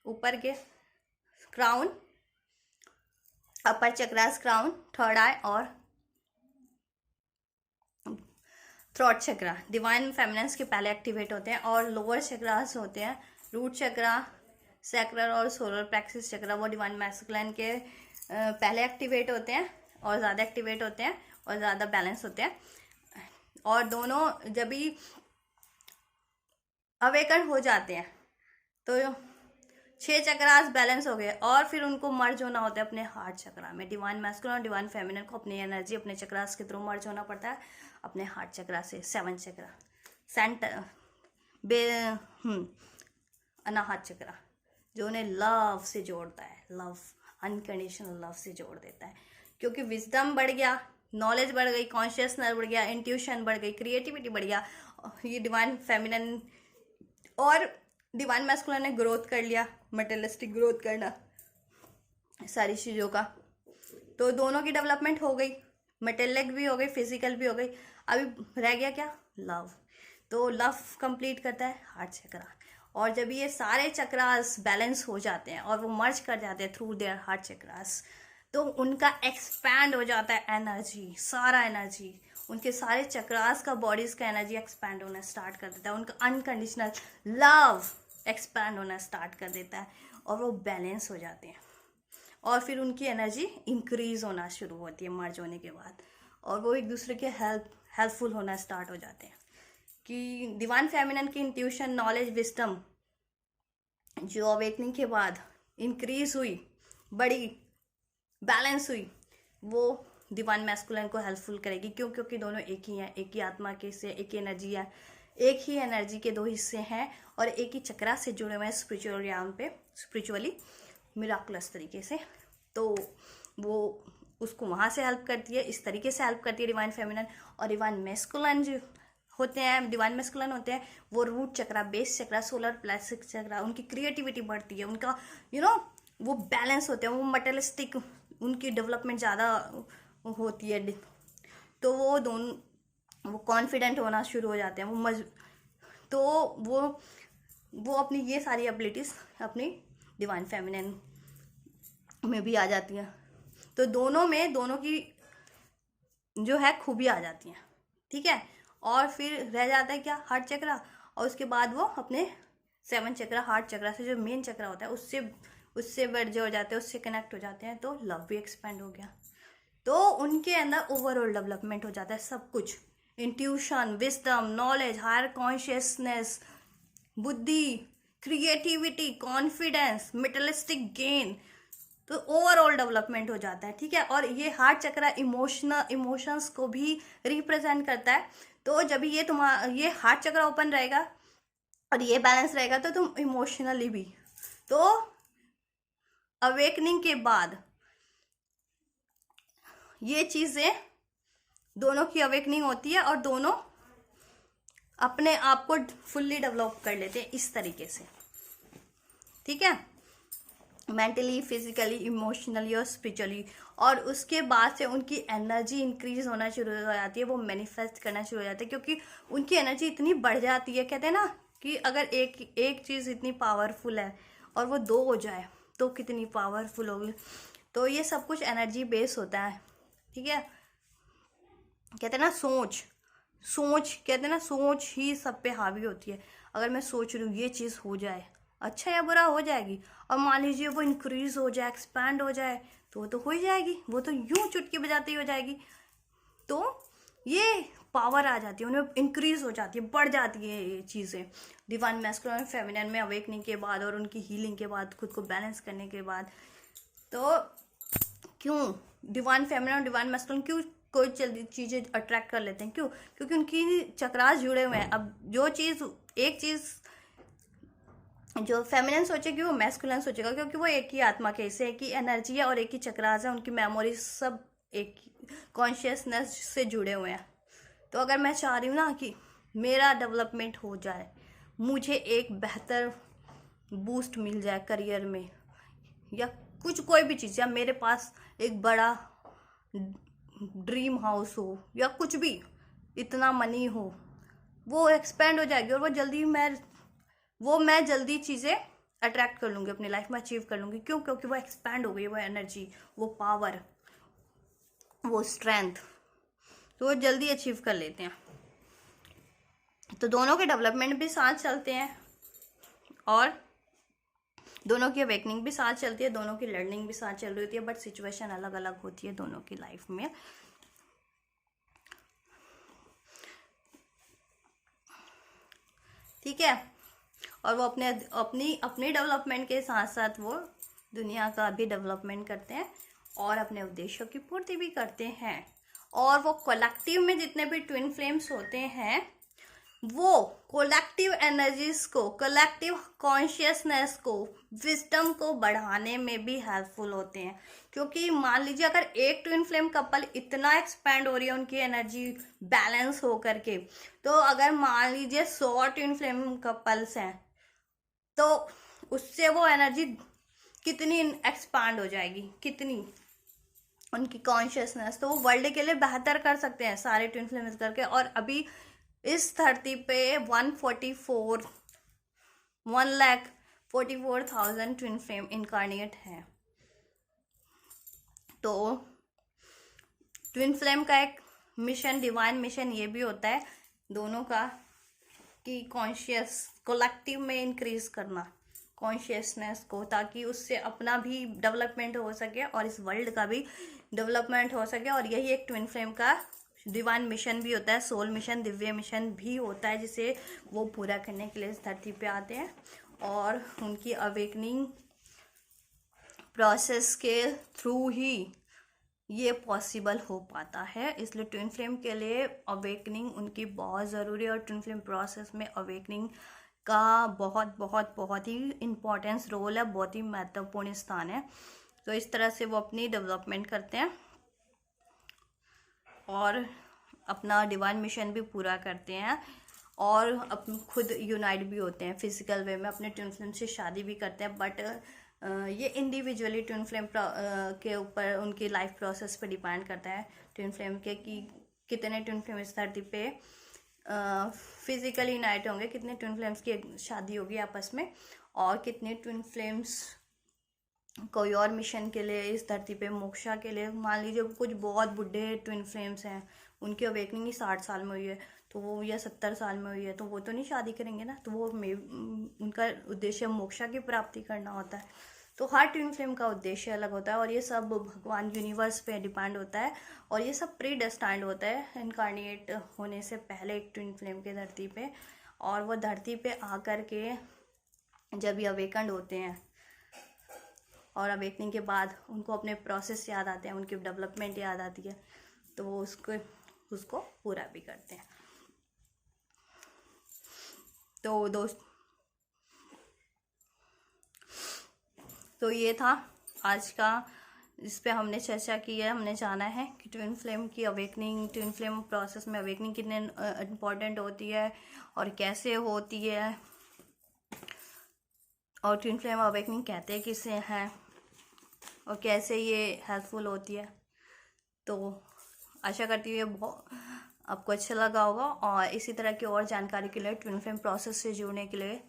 ऊपर के, क्राउन, अपर चक्रास, क्राउन, थर्ड आई और थ्रोट चक्रा डिवाइन फेमिनिन्स के पहले एक्टिवेट होते हैं, और लोअर चक्रास होते हैं रूट चक्रा, सैक्रल और सोलर प्लेक्सिस चक्रा, वो डिवाइन मैस्कुलिन के पहले एक्टिवेट होते हैं और ज़्यादा एक्टिवेट होते हैं और ज़्यादा बैलेंस होते हैं। और दोनों जब भी अवेकन हो जाते हैं तो 6 चक्रास बैलेंस हो गए, और फिर उनको मर्ज होना होता है अपने हार्ट चक्रा में। डिवाइन मैस्कुलिन और डिवाइन फेमिनिन को अपनी एनर्जी अपने चक्रास के थ्रू मर्ज होना पड़ता है अपने हार्ट चक्रा से। 7 चक्रा, सेंटर अनाहत चक्रा, जो उन्हें लव से जोड़ता है, लव, अनकंडीशनल लव से जोड़ देता है, क्योंकि विजडम बढ़ गया, नॉलेज बढ़ गई, कॉन्शियसनेस बढ़ गया, इंट्यूशन बढ़ गई, क्रिएटिविटी बढ़ गया। ये डिवाइन फेमिनिन और डिवाइन मैस्कुलिन ने ग्रोथ कर लिया, मटेरियलिस्टिक ग्रोथ करना सारी चीज़ों का। तो दोनों की डेवलपमेंट हो गई, मटेरियलिक भी हो गई, फिजिकल भी हो गई। अभी रह गया क्या? लव। तो लव कंप्लीट करता है हार्ट चक्रा। और जब ये सारे चक्रास बैलेंस हो जाते हैं और वो मर्ज कर जाते हैं थ्रू देयर हार्ट चक्रास, तो उनका एक्सपैंड हो जाता है एनर्जी, सारा एनर्जी, उनके सारे चक्रास का, बॉडीज का एनर्जी एक्सपैंड होना स्टार्ट कर देता है, उनका अनकंडीशनल लव एक्सपैंड होना स्टार्ट कर देता है, और वो बैलेंस हो जाते हैं, और फिर उनकी एनर्जी इंक्रीज होना शुरू होती है मर्ज होने के बाद, और वो एक दूसरे के हेल्पफुल होना स्टार्ट हो जाते हैं। कि डिवाइन फेमिनिन की इंट्यूशन, नॉलेज, विजडम जो अवेकनिंग के बाद इंक्रीज हुई, बड़ी, बैलेंस हुई, वो डिवाइन मैस्कुलिन को हेल्पफुल करेगी। क्यों? क्योंकि दोनों एक ही हैं, एक ही आत्मा के से, एक ही एनर्जी है, एक ही एनर्जी के 2 हिस्से हैं और एक ही चक्रा से जुड़े हुए हैं स्पिरिचुअल रियाम पे, स्पिरिचुअली मिराकुलस तरीके से। तो वो उसको वहाँ से हेल्प करती है, इस तरीके से हेल्प करती है डिवाइन फेमिनिन। और डिवाइन मैस्कुलिन जो होते हैं, डिवाइन मैस्कुलिन होते हैं, वो रूट चक्रा, बेस चक्रा, सोलर प्लेक्सस चक्रा, उनकी क्रिएटिविटी बढ़ती है, उनका वो बैलेंस होते हैं, वो मटेरियलिस्टिक, उनकी डेवलपमेंट ज़्यादा होती है। तो वो दोनों वो कॉन्फिडेंट होना शुरू हो जाते हैं, तो वो अपनी ये सारी एबिलिटीज़ अपनी डिवाइन फेमिनिन में भी आ जाती हैं। तो दोनों की जो है खूबी आ जाती हैं, ठीक है। और फिर रह जाता है क्या, हार्ट चक्रा। और उसके बाद वो अपने 7 चक्रा, हार्ट चक्रा से जो मेन चक्रा होता है उससे वर्ज हो जाते हैं, उससे कनेक्ट हो जाते हैं, तो लव भी एक्सपेंड हो गया। तो उनके अंदर ओवरऑल डेवलपमेंट हो जाता है, सब कुछ, intuition, wisdom, knowledge, higher consciousness, बुद्धि, क्रिएटिविटी, कॉन्फिडेंस, मेटलिस्टिक गेन, तो ओवरऑल डेवलपमेंट हो जाता है, ठीक है। और ये हार्ट चक्रा इमोशंस को भी रिप्रेजेंट करता है। तो जब ये हार्ट चक्रा ओपन रहेगा और ये बैलेंस रहेगा तो तुम इमोशनली भी, तो अवेकनिंग के बाद ये चीजें दोनों की अवेकनिंग होती है और दोनों अपने आप को फुल्ली डेवलप कर लेते हैं इस तरीके से, ठीक है, मेंटली, फिजिकली, इमोशनली और स्पिरिचुअली। और उसके बाद से उनकी एनर्जी इंक्रीज होना शुरू हो जाती है, वो मैनिफेस्ट करना शुरू हो जाता है, क्योंकि उनकी एनर्जी इतनी बढ़ जाती है। कहते हैं ना कि अगर एक चीज़ इतनी पावरफुल है और वो 2 हो जाए तो कितनी पावरफुल होगी। तो ये सब कुछ एनर्जी बेस होता है, ठीक है। कहते हैं ना सोच कहते हैं ना, सोच ही सब पे हावी होती है। अगर मैं सोच रही हूँ ये चीज़ हो जाए, अच्छा या बुरा हो जाएगी, और मान लीजिए वो इंक्रीज हो जाए, एक्सपैंड हो जाए, तो वो तो हो ही जाएगी, वो तो यूं चुटकी बजाती हो जाएगी। तो ये पावर आ जाती है, उन्हें इंक्रीज हो जाती है, बढ़ जाती है ये चीज़ें डिवाइन मैस्कुलिन और फेमिनिन में अवेकनिंग के बाद और उनकी हीलिंग के बाद, खुद को बैलेंस करने के बाद। तो क्यों डिवाइन फेमिनिन और डिवाइन मैस्कुलिन क्यों कोई जल्दी चीज़ें अट्रैक्ट कर लेते हैं, क्यों? क्योंकि उनकी चक्रास जुड़े हुए हैं। अब एक चीज़ जो फेमिनिन सोचेगी वो मैस्कुलिन सोचेगा, क्योंकि वो एक ही आत्मा के हिस्से, एक ही एनर्जी है और एक ही चक्रास है, उनकी मेमोरीज सब एक कॉन्शियसनेस से जुड़े हुए हैं। तो अगर मैं चाह रही हूँ ना कि मेरा डेवलपमेंट हो जाए, मुझे एक बेहतर बूस्ट मिल जाए करियर में, या कोई भी चीज़, या मेरे पास एक बड़ा ड्रीम हाउस हो, या कुछ भी, इतना मनी हो, वो एक्सपेंड हो जाएगी और मैं जल्दी चीज़ें अट्रैक्ट कर लूँगी, अपनी लाइफ में अचीव कर लूँगी। क्यों? क्योंकि वो एक्सपैंड हो गई, वो एनर्जी, वो पावर, वो स्ट्रेंथ, तो वो जल्दी अचीव कर लेते हैं। तो दोनों के डेवलपमेंट भी साथ चलते हैं और दोनों की अवेकनिंग भी साथ चलती है, दोनों की लर्निंग भी साथ चल रही होती है, बट सिचुएशन अलग अलग होती है दोनों की लाइफ में। ठीक है। और वो अपनी डेवलपमेंट के साथ साथ वो दुनिया का भी डेवलपमेंट करते हैं और अपने उद्देश्यों की पूर्ति भी करते हैं। और वो कलेक्टिव में जितने भी ट्विन फ्लेम्स होते हैं, वो कलेक्टिव एनर्जीज को, कलेक्टिव कॉन्शियसनेस को, विजडम को बढ़ाने में भी हेल्पफुल होते हैं। क्योंकि मान लीजिए अगर एक ट्विन फ्लेम कपल इतना एक्सपैंड हो रही है उनकी एनर्जी बैलेंस हो करके, तो अगर मान लीजिए 100 ट्विन फ्लेम कपल्स हैं, तो उससे वो एनर्जी कितनी एक्सपांड हो जाएगी, कितनी उनकी कॉन्शियसनेस, तो वो वर्ल्ड के लिए बेहतर कर सकते हैं सारे ट्विन फ्लेम्स करके। और अभी इस धरती पे 1,44,000 ट्विन फ्लेम इनकारनेट है। तो ट्विन फ्लेम का एक मिशन, डिवाइन मिशन ये भी होता है दोनों का, कि कलेक्टिव में इंक्रीज करना कॉन्शियसनेस को, ताकि उससे अपना भी डेवलपमेंट हो सके और इस वर्ल्ड का भी डेवलपमेंट हो सके। और यही एक ट्विन फ्लेम का डिवाइन मिशन भी होता है, सोल मिशन, दिव्य मिशन भी होता है, जिसे वो पूरा करने के लिए इस धरती पे आते हैं। और उनकी अवेकनिंग प्रोसेस के थ्रू ही ये पॉसिबल हो पाता है। इसलिए ट्विन फ्लेम के लिए अवेकनिंग उनकी बहुत ज़रूरी है, और ट्विन फ्लेम प्रोसेस में अवेकनिंग का बहुत बहुत बहुत ही इम्पोर्टेंस रोल है, बहुत ही महत्वपूर्ण स्थान है। तो इस तरह से वो अपनी डेवलपमेंट करते हैं और अपना डिवाइन मिशन भी पूरा करते हैं, और अपने खुद यूनाइट भी होते हैं फिजिकल वे में, अपने ट्विन फ्लेम से शादी भी करते हैं। बट ये इंडिविजुअली ट्विन फ्लेम के ऊपर उनकी लाइफ प्रोसेस पे डिपेंड करता है ट्विन फ्लेम के, कि कितने ट्विन फ्लेम इस धरती पे फिजिकली यूनाइट होंगे, कितने ट्विन फ्लेम्स की शादी होगी आपस में, और कितने ट्विन फ्लेम्स कोई और मिशन के लिए इस धरती पे मोक्षा के लिए। मान लीजिए कुछ बहुत बुढ़े ट्विन फ्लेम्स हैं, उनकी अवेकनिंग ही 60 साल में हुई है, तो वो या 70 साल में हुई है, तो वो तो नहीं शादी करेंगे ना, तो वो उनका उद्देश्य मोक्षा की प्राप्ति करना होता है। तो हर ट्विन फ्लेम का उद्देश्य अलग होता है, और ये सब भगवान यूनिवर्स पे डिपेंड होता है, और ये सब प्री डेस्टाइंड होता है इनकारनेट होने से पहले एक ट्विन फ्लेम के धरती पे। और वो धरती पे आकर के जब ये अवेकंड होते हैं, और अवेकनिंग के बाद उनको अपने प्रोसेस याद आते हैं, उनकी डेवलपमेंट याद आती है, तो वो उसको पूरा भी करते हैं। तो तो ये था आज का, इस पे हमने चर्चा की है। हमने जाना है कि ट्विन फ्लेम की अवेकनिंग, ट्विन फ्लेम प्रोसेस में अवेकनिंग कितने इम्पोर्टेंट होती है और कैसे होती है, और ट्विन फ्लेम अवेकनिंग कहते किसे हैं, और कैसे ये हेल्पफुल होती है। तो आशा करती हूँ आपको अच्छा लगा होगा, और इसी तरह की और जानकारी के लिए, ट्विन फ्लेम प्रोसेस से जुड़ने के लिए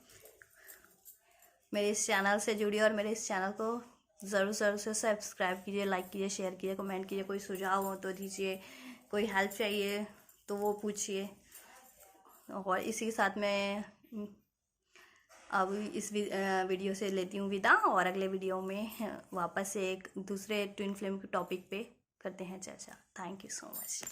मेरे इस चैनल से जुड़िए, और मेरे इस चैनल को ज़रूर से सब्सक्राइब कीजिए, लाइक कीजिए, शेयर कीजिए, कमेंट कीजिए। कोई सुझाव हो तो दीजिए, कोई हेल्प चाहिए तो वो पूछिए। और इसी के साथ मैं अब इस वीडियो से लेती हूँ विदा, और अगले वीडियो में वापस से एक दूसरे ट्विन फ्लेम के टॉपिक पे करते हैं चर्चा। Thank you so much.